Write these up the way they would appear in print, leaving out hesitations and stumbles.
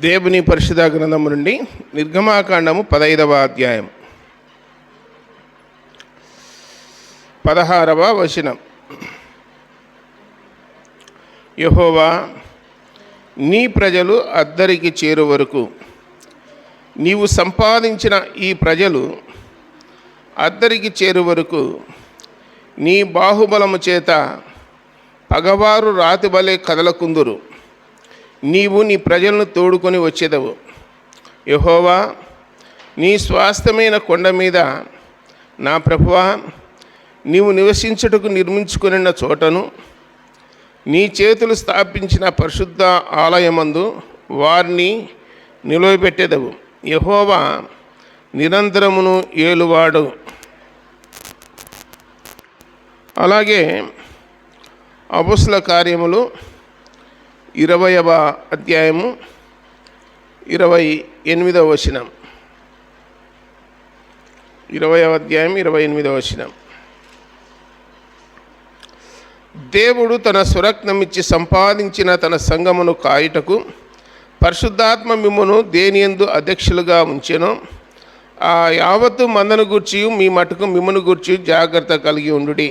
దేవుని పరిశుద్ధ గ్రంథము నుండి నిర్గమాకాండము 15వ అధ్యాయం 16వ వచనం. యెహోవా, నీ ప్రజలు అద్దరికి చేరు వరకు, నీవు సంపాదించిన ఈ ప్రజలు అద్దరికి చేరు వరకు నీ బాహుబలము చేత పగవారు రాతివలె కదలకుందురు. నీవు నీ ప్రజలను తోడుకొని వచ్చేదవు. యెహోవా, నీ స్వాస్థ్యమైన కొండ మీద నా ప్రభువా, నీవు నివసించుటకు నిర్మించుకొనిన చోటను, నీ చేతులు స్థాపించిన పరిశుద్ధ ఆలయమందు వారిని నిలవబెట్టెదవు. యెహోవా నిరంతరమును ఏలువాడు. అలాగే అపొస్తలుల కార్యములు 20వ అధ్యాయము 28వ వచనం. 20వ అధ్యాయం 28వ వచనం. దేవుడు తన స్వరత్నమిచ్చి సంపాదించిన తన సంఘమును కాయుటకు పరిశుద్ధాత్మ మిమ్మును దేనియందు అధ్యక్షులుగా ఉంచెను. ఆ యావత్తు మందను గూర్చి మీ మటుకు మిమ్మును గూర్చి జాగ్రత్త కలిగి ఉండుడి.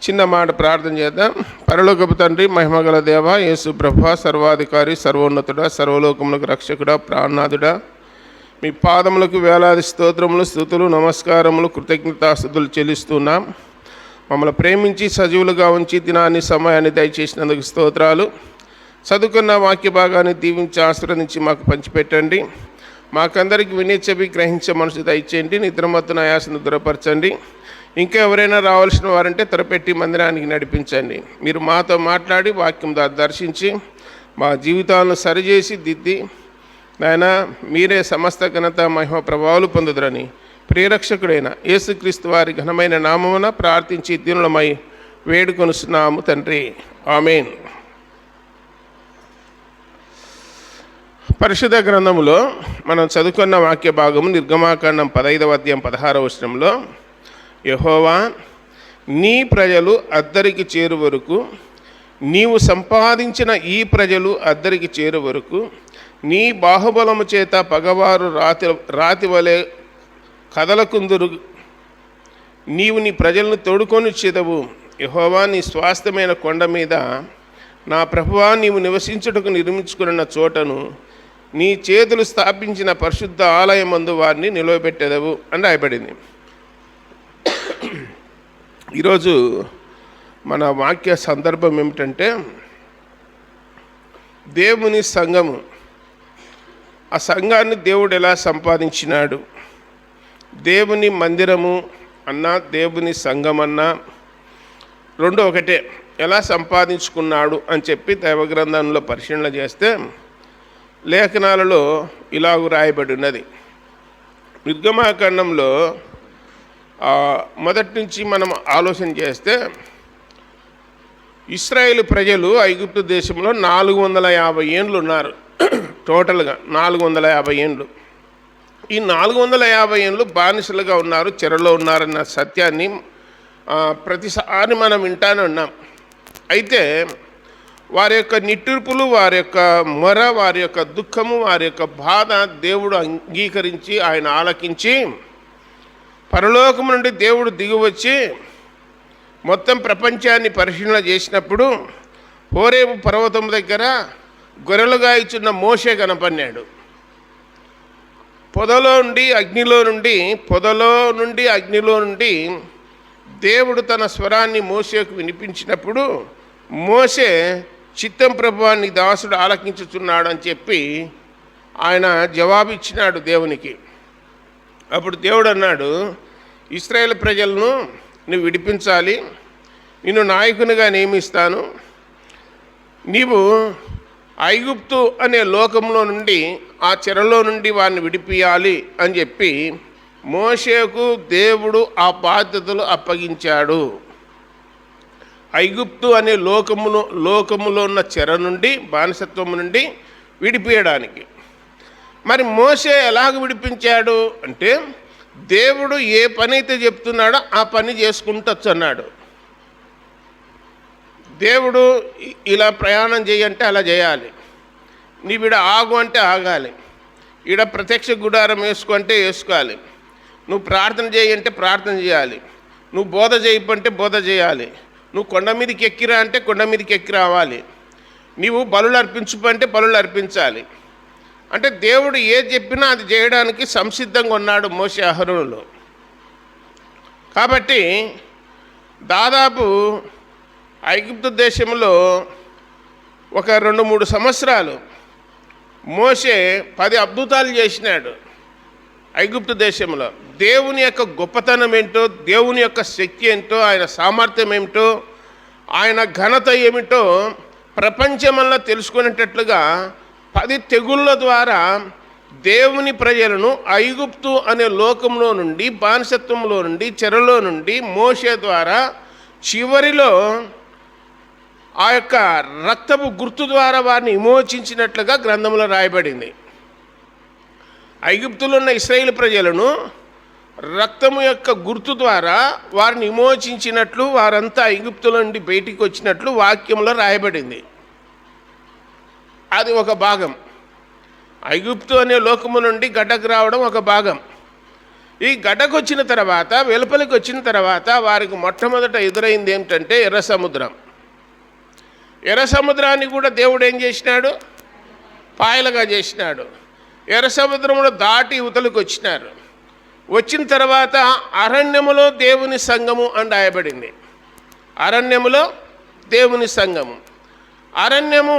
చిన్న మాట ప్రార్థన చేద్దాం. పరలోకపు తండ్రి, మహిమగల దేవ, యేసు ప్రభా, సర్వాధికారి, సర్వోన్నతుడా, సర్వలోకములకు రక్షకుడా, ప్రాణనాథుడా, మీ పాదములకు వేలాది స్తోత్రములు, స్తుతులు, నమస్కారములు, కృతజ్ఞతాస్తుతులు చెల్లిస్తున్నాం. మమ్మల్ని ప్రేమించి సజీవులుగా ఉంచి దినాన్ని సమయాన్ని దయచేసినందుకు స్తోత్రాలు. చదువుకున్న వాక్య భాగాన్ని దీవించి ఆశీర్వదించి మాకు పంచిపెట్టండి. మాకందరికి వినే చెవి గ్రహించే మనసు దయచేయండి. నిద్రమత్తున ఆయాసను దూరపరచండి. ఇంకా ఎవరైనా రావాల్సిన వారంటే త్వరపెట్టి మందిరానికి నడిపించండి. మీరు మాతో మాట్లాడి వాక్యం దర్శించి మా జీవితాలను సరిచేసి దిద్ది నాయన మీరే సమస్త ఘనత మహిమ ప్రభావాలు పొందుదురని ప్రియరక్షకుడైన యేసుక్రీస్తు వారి ఘనమైన నామమున ప్రార్థించి దీనులమై వేడుకొనుస్తున్నాము తండ్రి, ఆమేన్. పరిశుద్ధ గ్రంథములో మనం చదువుకున్న వాక్య భాగము నిర్గమాకాండం 15వ అధ్యాయం 16వ వచనంలో, యెహోవా, నీ ప్రజలు అద్దరికి చేరు వరకు, నీవు సంపాదించిన ఈ ప్రజలు అద్దరికి చేరు వరకు నీ బాహుబలము చేత పగవారు రాతి వలె కదలకుందురు. నీవు నీ ప్రజలను తోడుకొని చెదవు. యెహోవా, నీ స్వాస్థ్యమైన కొండ మీద నా ప్రభువా, నీవు నివసించుటకు నిర్మించుకున్న చోటను, నీ చేతులు స్థాపించిన పరిశుద్ధ ఆలయమందు వారిని నిలవబెట్టెదవు అని రాయబడింది. ఈరోజు మన వాక్య సందర్భం ఏమిటంటే, దేవుని సంఘము, ఆ సంఘాన్ని దేవుడు ఎలా సంపాదించినాడు. దేవుని మందిరము అన్నా దేవుని సంఘం అన్నా రెండు ఒకటే. ఎలా సంపాదించుకున్నాడు అని చెప్పి దైవగ్రంథంలో పరిశీలన చేస్తే లేఖనాలలో ఇలాగ రాయబడి ఉన్నది. నిర్గమాకాండంలో మొదటి నుంచి మనం ఆలోచన చేస్తే ఇశ్రాయేలు ప్రజలు ఐగుప్తు దేశంలో 450 ఏండ్లు ఉన్నారు. టోటల్గా 450 ఏండ్లు. ఈ 450 ఏండ్లు బానిసలుగా ఉన్నారు, చెరలో ఉన్నారన్న సత్యాన్ని ప్రతిసారి మనం వింటానే ఉన్నాం. అయితే వారి యొక్క నిట్టూర్పులు, వారి యొక్క మొర, వారి యొక్క దుఃఖము, వారి యొక్క బాధ దేవుడు అంగీకరించి ఆయన ఆలకించి పరలోకం నుండి దేవుడు దిగివచ్చి మొత్తం ప్రపంచాన్ని పరిశీలన చేసినప్పుడు హోరేబు పర్వతం దగ్గర గొర్రెలుగా ఇచ్చిన మోషే కనపడినాడు. పొదలో నుండి అగ్నిలో నుండి దేవుడు తన స్వరాన్ని మోషేకు వినిపించినప్పుడు మోషే, చిత్తం ప్రభువా, నీ దాసుడు ఆలకించుచున్నాడు అని చెప్పి ఆయన జవాబిచ్చినాడు దేవునికి. అప్పుడు దేవుడు అన్నాడు, ఇశ్రాయేలు ప్రజలను నువ్వు విడిపించాలి, నిన్ను నాయకునిగా నియమిస్తాను, నీవు ఐగుప్తు అనే లోకంలో నుండి, ఆ చెరలో నుండి వారిని విడిపియాలి అని చెప్పి మోషేకు దేవుడు ఆ బాధ్యతలు అప్పగించాడు. ఐగుప్తు అనే లోకములో ఉన్న చెర నుండి, బానిసత్వం నుండి విడిపించడానికి. మరి మోషే ఎలాగ విడిపించాడు అంటే, దేవుడు ఏ పని అయితే చెప్తున్నాడో ఆ పని చేసుకుంటొచ్చు అన్నాడు. దేవుడు ఇలా ప్రయాణం చేయంటే అలా చేయాలి, నీవిడ ఆగు అంటే ఆగాలి, ఈడ ప్రత్యక్ష గుడారం వేసుకో అంటే వేసుకోవాలి, నువ్వు ప్రార్థన చేయంటే ప్రార్థన చేయాలి, నువ్వు బోధ చేయమంటే బోధ చేయాలి, నువ్వు కొండ మీదకి ఎక్కిరా అంటే కొండ మీదకి ఎక్కి రావాలి, నీవు బలులు అర్పించుకుంటే బలులు అర్పించాలి. అంటే దేవుడు ఏది చెప్పినా అది చేయడానికి సంసిద్ధంగా ఉన్నాడు మోషే అహరోనులో. కాబట్టి దాదాపు ఐగుప్తు దేశంలో ఒక 2-3 సంవత్సరాలు మోషే 10 అద్భుతాలు చేసినాడు ఐగుప్తు దేశంలో. దేవుని యొక్క గొప్పతనం ఏంటో, దేవుని యొక్క శక్తి ఏంటో, ఆయన సామర్థ్యం ఏమిటో, ఆయన ఘనత ఏమిటో ప్రపంచమంలో తెలుసుకునేటట్లుగా 10 తెగుళ్ళ ద్వారా దేవుని ప్రజలను ఐగుప్తు అనే లోకంలో నుండి, బానిసత్వంలో నుండి, చెరలో నుండి మోషే ద్వారా చివరిలో ఆ యొక్క రక్తపు గుర్తు ద్వారా వారిని విమోచించినట్లుగా గ్రంథంలో రాయబడింది. ఐగుప్తులో ఉన్న ఇశ్రాయేలు ప్రజలను రక్తము యొక్క గుర్తు ద్వారా వారిని విమోచించినట్లు, వారంతా ఐగుప్తుల నుండి బయటికి వచ్చినట్లు వాక్యంలో రాయబడింది. అది ఒక భాగం. ఐగుప్తు అనే లోకము నుండి గడ్డకు రావడం ఒక భాగం. ఈ గడ్డకు వచ్చిన తర్వాత, వెలుపలికి వచ్చిన తర్వాత వారికి మొట్టమొదట ఎదురైంది ఏమిటంటే ఎర్ర సముద్రం. ఎర్ర సముద్రాన్ని కూడా దేవుడు ఏం చేసినాడు? పాయలుగా చేసినాడు. ఎర్ర సముద్రంలో దాటి యువతలకు వచ్చినారు. వచ్చిన తర్వాత అరణ్యములో దేవుని సంఘము అని రాయబడింది. అరణ్యములో దేవుని సంఘము. అరణ్యము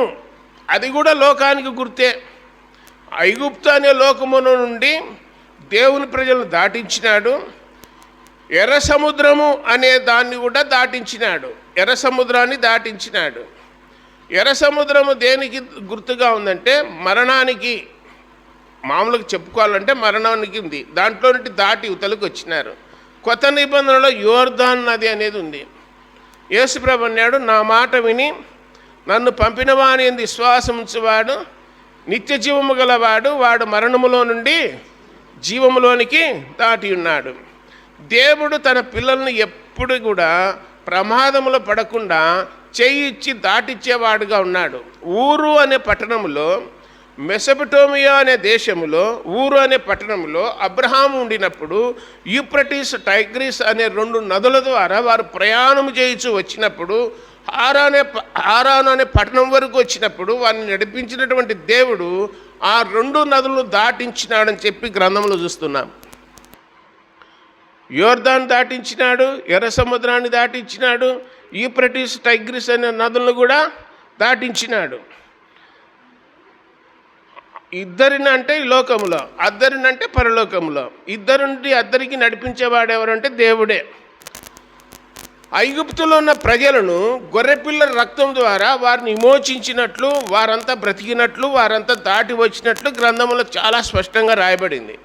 అది కూడా లోకానికి గుర్తే. ఐగుప్తు అనే లోకమును నుండి దేవుని ప్రజలను దాటించినాడు. ఎర్ర సముద్రము అనే దాన్ని కూడా దాటించినాడు. ఎర్ర సముద్రాన్ని దాటించినాడు. ఎర్ర సముద్రము దేనికి గుర్తుగా ఉందంటే మరణానికి, మామూలుగా చెప్పుకోవాలంటే మరణానికి ఉంది. దాంట్లో నుండి దాటి యువతలకు వచ్చినారు. కొత్త నిబంధనలో యోర్దాన్ నది అనేది ఉంది. యేసుప్రభు అన్నాడు, నా మాట విని నన్ను పంపిన వాని యందు విశ్వాసం ఉంచువాడు నిత్య జీవము గలవాడు, వాడు మరణములో నుండి జీవములోనికి దాటి ఉన్నాడు. దేవుడు తన పిల్లల్ని ఎప్పుడు కూడా ప్రమాదములో పడకుండా చేయి ఇచ్చి దాటిచ్చేవాడుగా ఉన్నాడు. ఊరు అనే పట్టణంలో, మెసొపొటేమియా అనే దేశములో, ఊరు అనే పట్టణంలో అబ్రహాము ఉండినప్పుడు యూఫ్రటీస్, టైగ్రీస్ అనే 2 నదుల ద్వారా వారు ప్రయాణం చేయించు వచ్చినప్పుడు, హారాను అనే పట్టణం వరకు వచ్చినప్పుడు వారిని నడిపించినటువంటి దేవుడు ఆ 2 నదులను దాటించినాడని చెప్పి గ్రంథంలో చూస్తున్నాం. యోర్దాన్ దాటించినాడు, ఎర్ర సముద్రాన్ని దాటించినాడు, యూఫ్రటీస్, టైగ్రీస్ అనే నదులను కూడా దాటించినాడు. ఇద్దరిని అంటే ఈ లోకంలో, అద్దరిని అంటే పరలోకంలో. ఇద్దరుండి అద్దరికి నడిపించేవాడు ఎవరంటే దేవుడే. ఐగుప్తులో ఉన్న ప్రజలను గొర్రెపిల్ల రక్తం ద్వారా వారిని విమోచించినట్లు, వారంతా బ్రతికినట్లు, వారంతా దాటి వచ్చినట్లు గ్రంథంలో చాలా స్పష్టంగా రాయబడింది.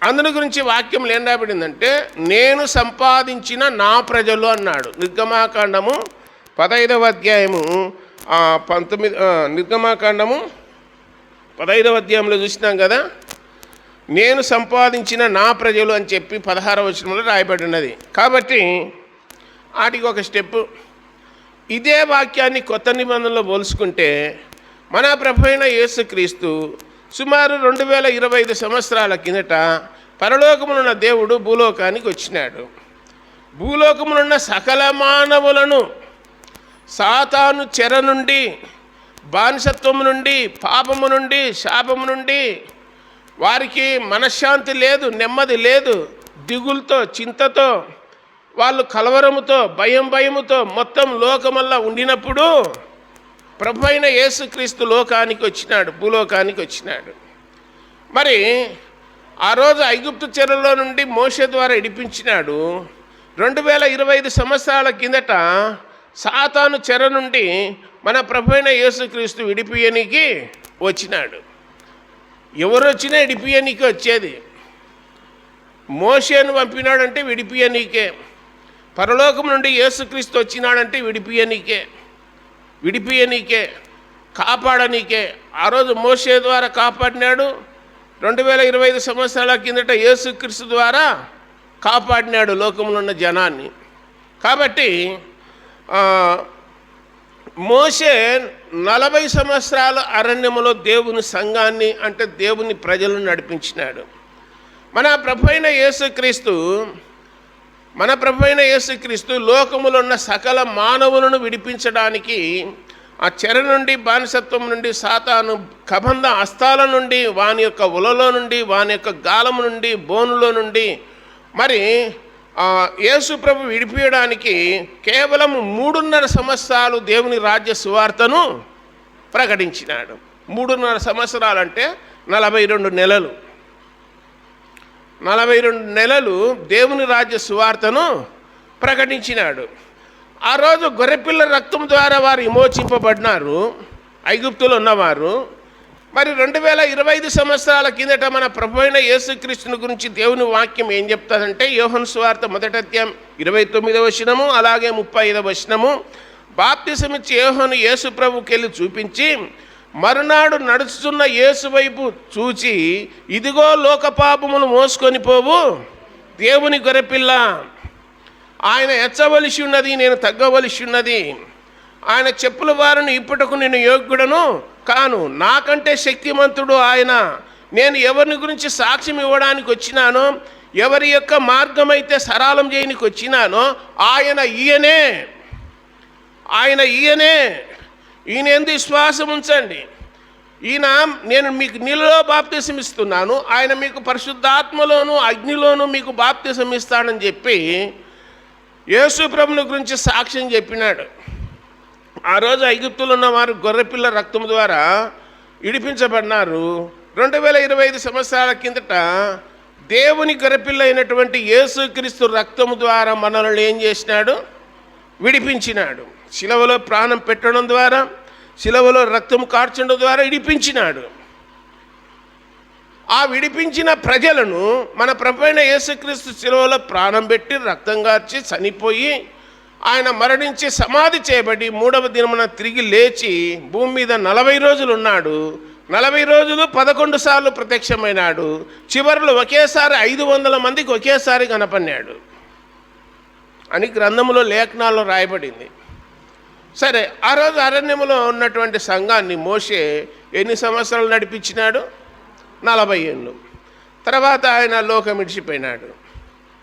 అందుని గురించి వాక్యంలో ఏం రాయబడిందంటే, నేను సంపాదించిన నా ప్రజలు అన్నాడు. నిర్గమాకాండము 15వ అధ్యాయము 19, నిర్గమాకాండము 15వ అధ్యాయంలో చూసినాం కదా, నేను సంపాదించిన నా ప్రజలు అని చెప్పి 16వ వచనంలో రాయబడినది. కాబట్టి వాటికి ఒక స్టెప్. ఇదే వాక్యాన్ని కొత్త నిబంధనలో పోల్చుకుంటే మన ప్రభు అయిన యేసుక్రీస్తు సుమారు 2025 సంవత్సరాల కిందట పరలోకమునున్న దేవుడు భూలోకానికి వచ్చినాడు. భూలోకమునున్న సకల మానవులను సాతాను చెర నుండి, బానిసత్వము నుండి, పాపము నుండి, శాపము నుండి, వారికి మనశ్శాంతి లేదు, నెమ్మది లేదు, దిగులతో, చింతతో, వాళ్ళు కలవరముతో, భయముతో మొత్తం లోకమల్లా ఉండినప్పుడు ప్రభు అయిన యేసుక్రీస్తు లోకానికి వచ్చినాడు, భూలోకానికి వచ్చినాడు. మరి ఆ రోజు ఐగుప్తు చెరలో నుండి మోషే ద్వారా ఇడిపించినాడు. 2025 సంవత్సరాల కిందట సాతాను చెర నుండి మన ప్రభు అయిన యేసుక్రీస్తు విడిపియనికి వచ్చినాడు. ఎవరు వచ్చినా విడిపియనికి వచ్చేది. మోషేను పంపినాడంటే విడిపియనీకే, పరలోకం నుండి యేసుక్రీస్తు వచ్చినాడంటే విడిపియనీకే, కాపాడనీకే. ఆ రోజు మోషే ద్వారా కాపాడినాడు. 2025 సంవత్సరాల కిందట యేసుక్రీస్తు ద్వారా కాపాడినాడు లోకంలో ఉన్న జనాన్ని. కాబట్టి మోషే 40 సంవత్సరాలు అరణ్యములో దేవుని సంఘాన్ని అంటే దేవుని ప్రజలను నడిపించినాడు. మన ప్రభు అయిన యేసుక్రీస్తు లోకములో ఉన్న సకల మానవులను విడిపించడానికి ఆ చెర నుండి, బానిసత్వం నుండి, సాతాను కబంధ హస్తాల నుండి, వాని యొక్క ఉలలో నుండి, వాని యొక్క గాలము నుండి, బోనులో నుండి మరి యేసు ప్రభు విడిపించడానికి కేవలం 3.5 సంవత్సరాలు దేవుని రాజ్య సువార్తను ప్రకటించినాడు. 3.5 సంవత్సరాలు అంటే 42 నెలలు. 42 నెలలు దేవుని రాజ్య సువార్తను ప్రకటించినాడు. ఆ రోజు గొర్రెపిల్ల రక్తం ద్వారా వారు విమోచింపబడినారు, ఐగుప్తులో ఉన్నవారు. మరి 2025 సంవత్సరాల కిందట మన ప్రభు అయిన యేసుక్రీస్తుని గురించి దేవుని వాక్యం ఏం చెప్తుందంటే, యోహాను సువార్త 1వ అధ్యాయం 29వ వచనము, అలాగే 35వ వచనము, బాప్తిసమిచ్చి యోహాను యేసు ప్రభుకెళ్ళి చూపించి మరునాడు నడుచుతున్న యేసు వైపు చూచి, ఇదిగో లోకపాపములు మోసుకొని పోవు దేవుని గొర్రెపిల్ల, ఆయన ఎచ్చవలసి ఉన్నది, నేను తగ్గవలసి ఉన్నది, ఆయన చెప్పుల వారిని ఇప్పుటకు నేను యోగ్యుడను కాను, నాకంటే శక్తిమంతుడు ఆయన, నేను ఎవరిని గురించి సాక్ష్యం ఇవ్వడానికి వచ్చినానో, ఎవరి యొక్క మార్గం అయితే సరళం చేయడానికి వచ్చినానో ఆయన ఈయనే. ఈయన ఎందు విశ్వాసం ఉంచండి. నేను మీకు నీళ్ళలో బాప్తిసం ఇస్తున్నాను, ఆయన మీకు పరిశుద్ధాత్మలోను అగ్నిలోను మీకు బాప్తిసం ఇస్తాడని చెప్పి యేసు ప్రభుని గురించి సాక్ష్యం చెప్పినాడు. ఆ రోజు ఐగుప్తులో ఉన్నవారు గొర్రెపిల్ల రక్తం ద్వారా విడిపించబడినారు. 2025 సంవత్సరాల కిందట దేవుని గొర్రెపిల్ల అయినటువంటి యేసుక్రీస్తు రక్తము ద్వారా మనల్ని ఏం చేసినాడు? విడిపించినాడు. శిలువలో ప్రాణం పెట్టడం ద్వారా, శిలువలో రక్తము కార్చడం ద్వారా విడిపించినాడు. ఆ విడిపించిన ప్రజలను మన ప్రభువైన యేసుక్రీస్తు శిలువలో ప్రాణం పెట్టి, రక్తం కార్చి, చనిపోయి, ఆయన మరణించి సమాధి చేయబడి 3వ దినమున తిరిగి లేచి భూమి మీద 40 రోజులు ఉన్నాడు. 40 రోజులు 11 సార్లు ప్రత్యక్షమైనాడు. చివరిలో ఒకేసారి 500 మందికి ఒకేసారి కనపడినాడు అని గ్రంథములో లేఖనాల్లో రాయబడింది. సరే, ఆ రోజు అరణ్యములో ఉన్నటువంటి సంఘాన్ని మోషే ఎన్ని సంవత్సరాలు నడిపించినాడు? 40 ఏళ్ళు. తర్వాత ఆయన లోకం విడిచిపోయినాడు,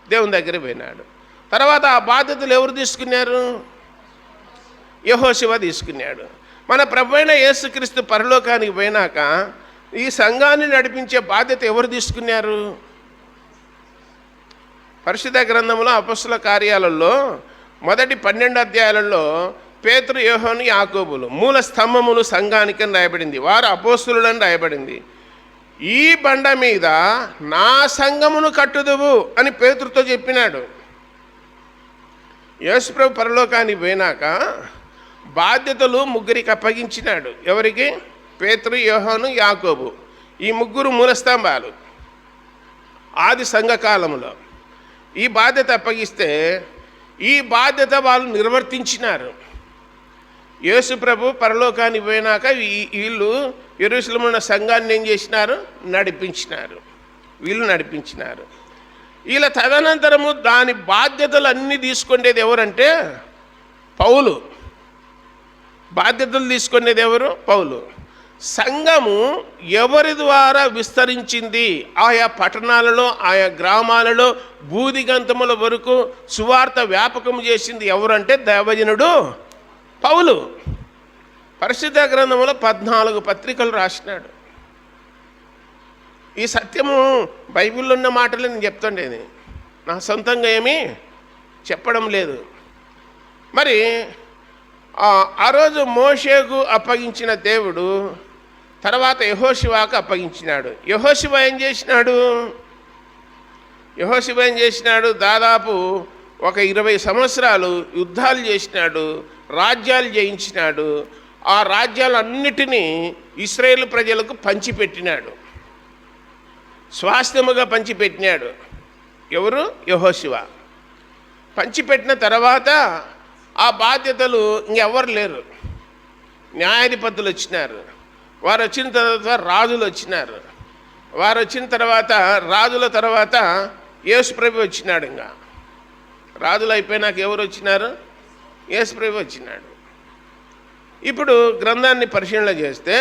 దేవుని దగ్గరికి పోయినాడు. తర్వాత ఆ బాధ్యతలు ఎవరు తీసుకున్నారు? యెహోషువ తీసుకున్నాడు. మన ప్రభువైన యేసుక్రీస్తు పరలోకానికి పోయినాక ఈ సంఘాన్ని నడిపించే బాధ్యత ఎవరు తీసుకున్నారు? పరిశుద్ధ గ్రంథంలో అపొస్తలుల కార్యాలలో మొదటి 12 అధ్యాయాలలో పేతురు, యోహాను, యాకోబులు మూల స్తంభములు సంఘానికి అని రాయబడింది. వారు అపోస్తలులని రాయబడింది. ఈ బండ మీద నా సంఘమును కట్టుదువు అని పేతురుతో చెప్పినాడు. యేసుప్రభు పరలోకానికి పోయినాక బాధ్యతలు 3కి అప్పగించినాడు. ఎవరికి? పేతురు, యోహాను, యాకోబు. ఈ 3 మూలస్తంభాలు ఆది సంఘకాలంలో. ఈ బాధ్యత అప్పగిస్తే ఈ బాధ్యత వాళ్ళు నిర్వర్తించినారు. యేసుప్రభు పరలోకానికి పోయినాక వీళ్ళు యెరూషలేములో ఉన్న సంఘాన్ని ఏం చేసినారు? వీళ్ళు నడిపించినారు. వీళ్ళ తదనంతరము దాని బాధ్యతలు అన్నీ తీసుకునేది ఎవరంటే పౌలు. బాధ్యతలు తీసుకునేది ఎవరు? పౌలు. సంఘము ఎవరి ద్వారా విస్తరించింది? ఆయా పట్టణాలలో, ఆయా గ్రామాలలో, బూదిగంతముల వరకు సువార్త వ్యాపకం చేసింది ఎవరంటే దైవజనుడు పౌలు. పరిశుద్ధ గ్రంథంలో 14 పత్రికలు రాసినాడు. ఈ సత్యము బైబిల్లో ఉన్న మాటలు నేను చెప్తుండేది, నా సొంతంగా ఏమీ చెప్పడం లేదు. మరి ఆ రోజు మోషేకు అప్పగించిన దేవుడు తర్వాత యెహోషువకు అప్పగించినాడు. యెహోషువ ఏం చేసినాడు? దాదాపు ఒక 20 సంవత్సరాలు యుద్ధాలు చేసినాడు, రాజ్యాలు జయించినాడు. ఆ రాజ్యాలన్నిటినీ ఇశ్రాయేలు ప్రజలకు పంచిపెట్టినాడు, స్వాస్థ్యముగా పంచిపెట్టినాడు. ఎవరు? యెహోషువ. పంచిపెట్టిన తర్వాత ఆ బాధ్యతలు ఇంకెవ్వరు లేరు. న్యాయాధిపతులు వచ్చినారు. వారు వచ్చిన తర్వాత రాజులు వచ్చినారు. వారు వచ్చిన తర్వాత రాజుల తర్వాత యేసుప్రభు వచ్చినాడు. ఇంకా రాజులు అయిపోయినాక ఎవరు వచ్చినారు? యేసుప్రభు వచ్చినాడు. ఇప్పుడు గ్రంథాన్ని పరిశీలన చేస్తే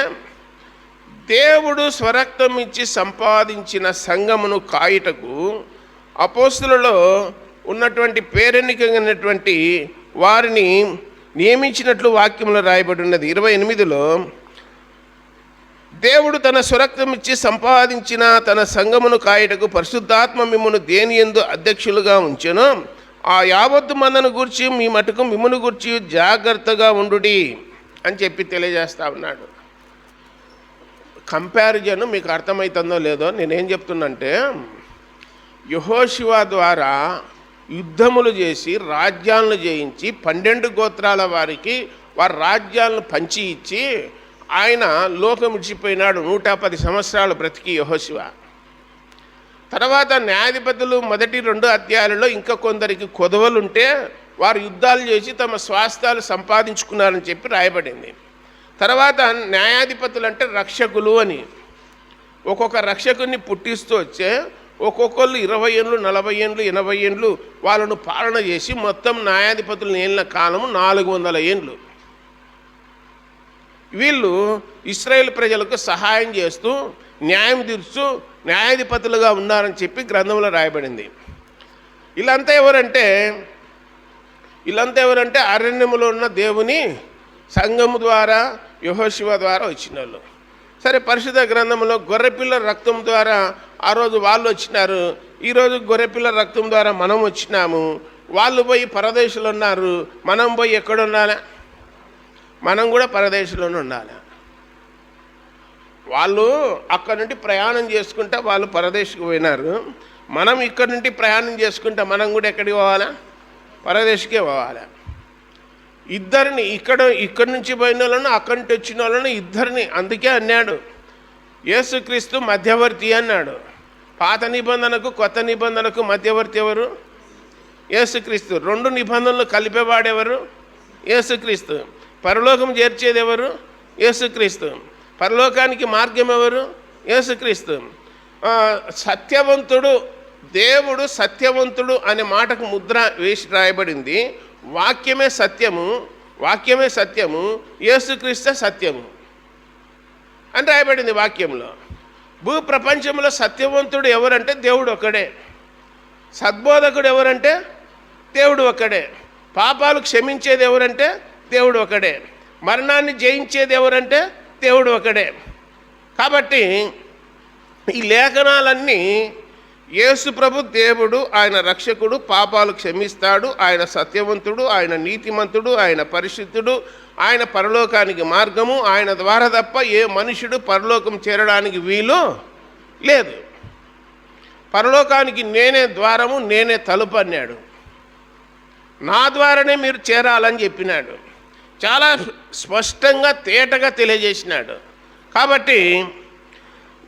దేవుడు స్వరక్తం ఇచ్చి సంపాదించిన సంఘమును కాయుటకు అపోస్తులలో ఉన్నటువంటి పేరెన్నికైనటువంటి వారిని నియమించినట్లు వాక్యంలో రాయబడి ఉన్నది. 28లో దేవుడు తన స్వరక్తం ఇచ్చి సంపాదించిన తన సంఘమును కాయుటకు పరిశుద్ధాత్మ మిమ్మును దేని యందు అధ్యక్షులుగా ఉంచెను, ఆ యావత్తు మందను గూర్చి మీ మటుకు మిమ్మును గూర్చి జాగ్రత్తగా ఉండుడి అని చెప్పి తెలియజేస్తా ఉన్నాడు. కంపారిజన్ మీకు అర్థమవుతుందో లేదో నేనేం చెప్తున్నంటే, యెహోషువ ద్వారా యుద్ధములు చేసి రాజ్యాలను జయించి 12 గోత్రాల వారికి వారి రాజ్యాలను పంచి ఇచ్చి ఆయన లోకం విడిచిపోయినాడు. 110 సంవత్సరాలు బ్రతికి యెహోషువ. తర్వాత న్యాయాధిపతులు మొదటి 2 అధ్యాయాలలో ఇంకా కొందరికి కొదవలుంటే వారు యుద్ధాలు చేసి తమ స్వాస్థ్యాలు సంపాదించుకున్నారని చెప్పి రాయబడింది. తర్వాత న్యాయాధిపతులు అంటే రక్షకులు అని, ఒక్కొక్క రక్షకుని పుట్టిస్తూ వచ్చే ఒక్కొక్కళ్ళు 20 ఏళ్ళు 40 ఏళ్ళు 80 ఏళ్ళు వాళ్ళను పాలన చేసి మొత్తం న్యాయాధిపతులు ఏళ్ళ కాలము 400 ఏళ్ళు. వీళ్ళు ఇశ్రాయేల్ ప్రజలకు సహాయం చేస్తూ న్యాయం తీర్చు న్యాయాధిపతులుగా ఉన్నారని చెప్పి గ్రంథంలో రాయబడింది. వీళ్ళంతా ఎవరంటే అరణ్యములో ఉన్న దేవుని సంఘము ద్వారా యెహోషువ ద్వారా వచ్చిన వాళ్ళు. సరే, పరిశుద్ధ గ్రంథంలో గొర్రెపిల్ల రక్తం ద్వారా ఆ రోజు వాళ్ళు వచ్చినారు, ఈరోజు గొర్రెపిల్ల రక్తం ద్వారా మనం వచ్చినాము. వాళ్ళు పోయి పరదేశంలో ఉన్నారు, మనం పోయి ఎక్కడ ఉండాలి? మనం కూడా పరదేశంలోనే ఉండాలి. వాళ్ళు అక్కడ నుండి ప్రయాణం చేసుకుంటా వాళ్ళు పరదేశకు పోయినారు, మనం ఇక్కడ నుండి ప్రయాణం చేసుకుంటా మనం కూడా ఎక్కడికి పోవాలా? పరదేశకే పోవాలి. ఇద్దరిని ఇక్కడి నుంచి పోయిన వాళ్ళను అక్కడి నుంచి వచ్చిన వాళ్ళను ఇద్దరిని, అందుకే అన్నాడు యేసుక్రీస్తు మధ్యవర్తి అన్నాడు. పాత నిబంధనకు కొత్త నిబంధనకు మధ్యవర్తి ఎవరు? యేసుక్రీస్తు. 2 నిబంధనలు కలిపేవాడెవరు? యేసుక్రీస్తు. పరలోకం చేర్చేది ఎవరు? యేసుక్రీస్తు. పరలోకానికి మార్గం ఎవరు? యేసుక్రీస్తు. సత్యవంతుడు, దేవుడు సత్యవంతుడు అనే మాటకు ముద్ర వేసి రాయబడింది. వాక్యమే సత్యము, యేసుక్రీస్తే సత్యము అని రాయబడింది వాక్యంలో. భూ ప్రపంచంలో సత్యవంతుడు ఎవరంటే దేవుడు ఒక్కడే. సద్బోధకుడు ఎవరంటే దేవుడు ఒక్కడే. పాపాలు క్షమించేది ఎవరంటే దేవుడు ఒకడే. మరణాన్ని జయించేది ఎవరంటే దేవుడు ఒకడే. కాబట్టి ఈ లేఖనాలన్నీ యేసు ప్రభు దేవుడు, ఆయన రక్షకుడు, పాపాలు క్షమిస్తాడు, ఆయన సత్యవంతుడు, ఆయన నీతిమంతుడు, ఆయన పరిశుద్ధుడు, ఆయన పరలోకానికి మార్గము, ఆయన ద్వారా తప్ప ఏ మనుషుడు పరలోకం చేరడానికి వీలు లేదు. పరలోకానికి నేనే ద్వారము, నేనే తలుపు అన్నాడు. నా ద్వారానే మీరు చేరాలని చెప్పినాడు. చాలా స్పష్టంగా తేటగా తెలియజేసినాడు. కాబట్టి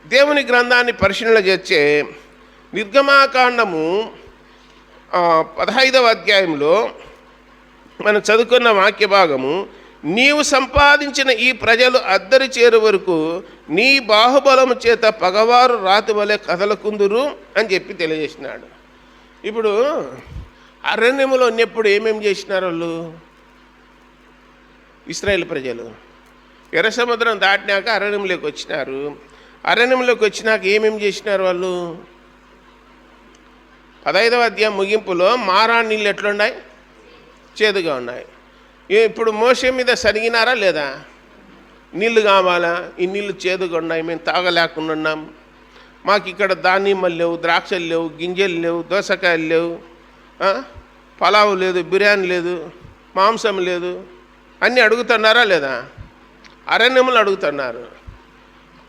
దేవుని గ్రంథాన్ని పరిశీలన చేసే నిర్గమాకాండము 15వ అధ్యాయంలో మనం చదువుకున్న వాక్య భాగము, నీవు సంపాదించిన ఈ ప్రజలు అద్దరి చేరు వరకు నీ బాహుబలము చేత పగవారు రాతి వలె కదలకుందురు అని చెప్పి తెలియజేసినాడు. ఇప్పుడు అరణ్యములో ఉన్నప్పుడు ఏమేమి చేసినారు వాళ్ళు? ఇశ్రాయేల్ ప్రజలు ఎర్ర సముద్రం దాటినాక అరణ్యంలోకి వచ్చినారు. అరణ్యంలోకి వచ్చినాక ఏమేమి చేసినారు వాళ్ళు? 15వ అధ్యాయం ముగింపులో మారా నీళ్ళు ఎట్లున్నాయి? చేదుగా ఉన్నాయి. ఇప్పుడు మోషే మీద సరిగినారా లేదా? నీళ్ళు కావాలా? ఈ నీళ్ళు చేదుగా ఉన్నాయి, మేము తాగలేకుండా ఉన్నాం, మాకు ఇక్కడ దానిమ్మలు లేవు, ద్రాక్షలు లేవు, గింజలు లేవు, దోసకాయలు లేవు, పలావు లేదు, బిర్యానీ లేదు, మాంసం లేదు అన్నీ అడుగుతున్నారా లేదా? అరణ్యములు అడుగుతున్నారు.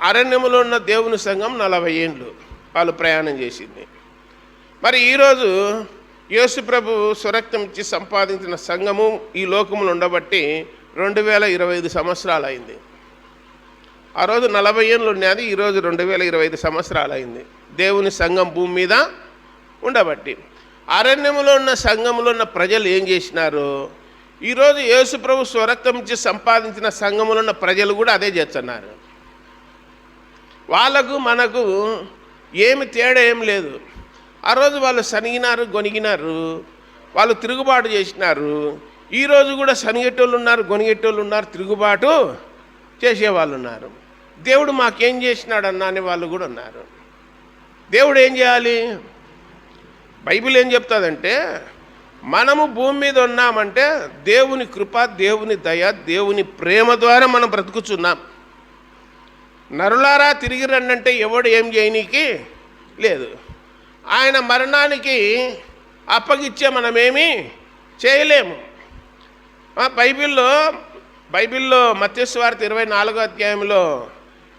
అరణ్యములో ఉన్న దేవుని సంఘం 40 ఏళ్ళు వాళ్ళు ప్రయాణం చేసింది. మరి ఈరోజు యేసు ప్రభు స్వరక్తం ఇచ్చి సంపాదించిన సంఘము ఈ లోకములు ఉండబట్టి 2025 సంవత్సరాలు అయింది. ఆ రోజు 40 ఏళ్ళు ఉన్నది, ఈరోజు 2025 సంవత్సరాలు అయింది దేవుని సంఘం భూమి మీద ఉండబట్టి. అరణ్యములో ఉన్న సంఘములో ఉన్న ప్రజలు ఏం చేసినారు? ఈరోజు యేసు ప్రభు స్వరక్తం ఇచ్చి సంపాదించిన సంఘములో ఉన్న ప్రజలు కూడా అదే చేస్తున్నారు. వాళ్ళకు మనకు ఏమి తేడా ఏం లేదు. ఆ రోజు వాళ్ళు సనిగినారు, గొనిగినారు, వాళ్ళు తిరుగుబాటు చేసినారు. ఈరోజు కూడా సనిగెట్టోళ్ళు ఉన్నారు, గొనిగెట్టోళ్ళు ఉన్నారు, తిరుగుబాటు చేసేవాళ్ళు ఉన్నారు. దేవుడు మాకేం చేసినాడన్నా అనే వాళ్ళు కూడా ఉన్నారు. దేవుడు ఏం చేయాలి? బైబిల్ ఏం చెప్తుందంటే, మనము భూమి మీద ఉన్నామంటే దేవుని కృప, దేవుని దయ, దేవుని ప్రేమ ద్వారా మనం బ్రతుకుచున్నాం. నరులారా తిరిగి రండంటే ఎవడు ఏం చేయనీకి లేదు. ఆయన మరణానికి అప్పగిచ్చే మనమేమీ చేయలేము. బైబిల్లో మత్తయి సువార్త 24వ అధ్యాయంలో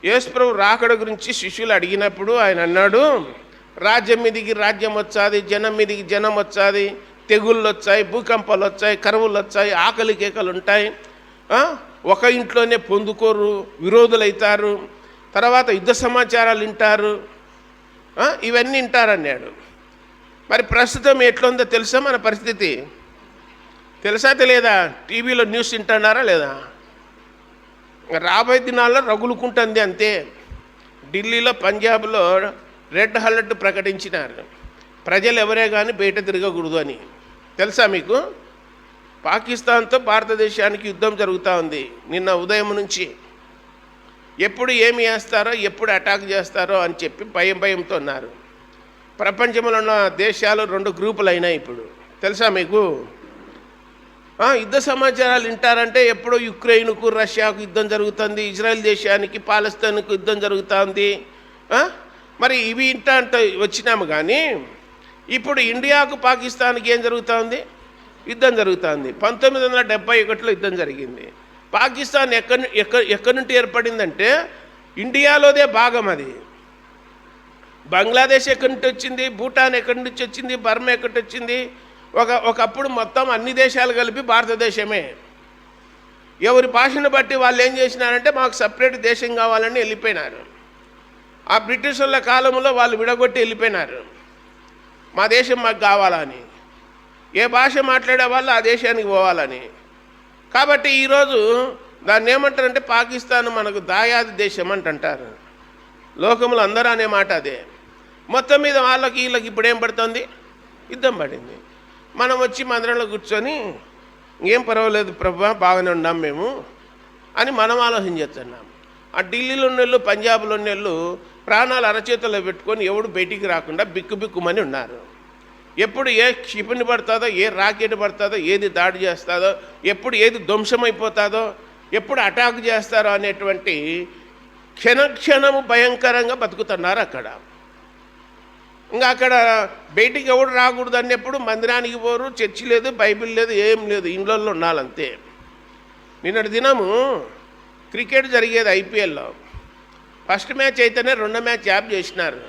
యేసుప్రభు రాకడ గురించి శిష్యులు అడిగినప్పుడు ఆయన అన్నాడు, రాజ్యం మీదికి రాజ్యం వచ్చాది, జనం మీదికి జనం వచ్చాది, తెగుళ్ళు వచ్చాయి, భూకంపాలు వచ్చాయి, కరువులు వచ్చాయి, ఆకలి కేకలు ఉంటాయి, ఒక ఇంట్లోనే పొందుకోరు, విరోధులవుతారు, తర్వాత యుద్ధ సమాచారాలు వింటారు, ఇవన్నీ వింటారన్నాడు. మరి ప్రస్తుతం ఎట్లుందో తెలుసా మన పరిస్థితి? తెలుసా తెలియదా? టీవీలో న్యూస్ వింటున్నారా లేదా? రాబోయే దినాల్లో రగులుకుంటుంది అంతే. ఢిల్లీలో, పంజాబ్లో రెడ్ అలర్ట్ ప్రకటించినారు. ప్రజలు ఎవరే కానీ బయట తిరగకూడదు అని. తెలుసా మీకు? పాకిస్తాన్తో భారతదేశానికి యుద్ధం జరుగుతూ ఉంది నిన్న ఉదయం నుంచి. ఎప్పుడు ఏమి చేస్తారో, ఎప్పుడు అటాక్ చేస్తారో అని చెప్పి భయంతో ఉన్నారు. ప్రపంచంలో ఉన్న దేశాలు 2 గ్రూపులు అయినాయి ఇప్పుడు. తెలుసా మీకు? యుద్ధ సమాచారాలు వింటారంటే ఎప్పుడో యుక్రెయిన్కు, రష్యాకు యుద్ధం జరుగుతుంది, ఇజ్రాయెల్ దేశానికి, పాలస్తీన్కు యుద్ధం జరుగుతుంది. మరి ఇవి వింటా వచ్చినాము. కానీ ఇప్పుడు ఇండియాకు, పాకిస్తాన్కి ఏం జరుగుతుంది? యుద్ధం జరుగుతుంది. 1971లో యుద్ధం జరిగింది. పాకిస్తాన్ ఎక్కడి నుండి ఏర్పడిందంటే ఇండియాలోదే భాగం అది. బంగ్లాదేశ్ ఎక్కడి నుంచి వచ్చింది, భూటాన్ ఎక్కడి నుంచి వచ్చింది, బర్మా ఎక్కడి వచ్చింది. ఒకప్పుడు మొత్తం అన్ని దేశాలు కలిపి భారతదేశమే. ఎవరి భాషను బట్టి వాళ్ళు ఏం చేసినారంటే మాకు సపరేట్ దేశం కావాలని వెళ్ళిపోయినారు. ఆ బ్రిటిష్ వాళ్ళ కాలంలో వాళ్ళు విడగొట్టి వెళ్ళిపోయినారు, మా దేశం మాకు కావాలని. ఏ భాష మాట్లాడే వాళ్ళు ఆ దేశానికి పోవాలని. కాబట్టి ఈరోజు దాన్ని ఏమంటారంటే పాకిస్తాన్ మనకు దాయాది దేశం అంటారు. లోకంలో అందరూ అనే మాట అదే. మొత్తం మీద వీళ్ళకి ఇప్పుడు ఏం పడుతుంది? యుద్ధం పడింది. మనం వచ్చి మందిరంలో కూర్చొని ఏం పర్వాలేదు ప్రభా, బాగానే ఉన్నాం మేము అని మనం ఆలోచన చేస్తున్నాం. ఆ ఢిల్లీలో ఉన్నోళ్ళు, పంజాబ్లో ఉన్నోళ్ళు ప్రాణాలు అరచేతుల్లో పెట్టుకొని ఎవడు బయటికి రాకుండా బిక్కుమని ఉన్నారు. ఎప్పుడు ఏ క్షిపణి పడుతుందో, ఏ రాకెట్ పడుతుందో, ఏది దాడి చేస్తుందో, ఎప్పుడు ఏది ధ్వంసమైపోతుందో, ఎప్పుడు అటాక్ చేస్తారో అనేటువంటి క్షణము భయంకరంగా బతుకుతున్నారు అక్కడ. ఇంకా అక్కడ బయటికి ఎవడు రాకూడదు అన్నప్పుడు మందిరానికి పోరు, చర్చి లేదు, బైబిల్ లేదు, ఏం లేదు, ఇండ్లలో ఉండాలంతే. నిన్నటి దినము క్రికెట్ జరిగేది ఐపీఎల్లో. ఫస్ట్ మ్యాచ్ అయితేనే 2వ మ్యాచ్ ఆఫ్ చేసినారు.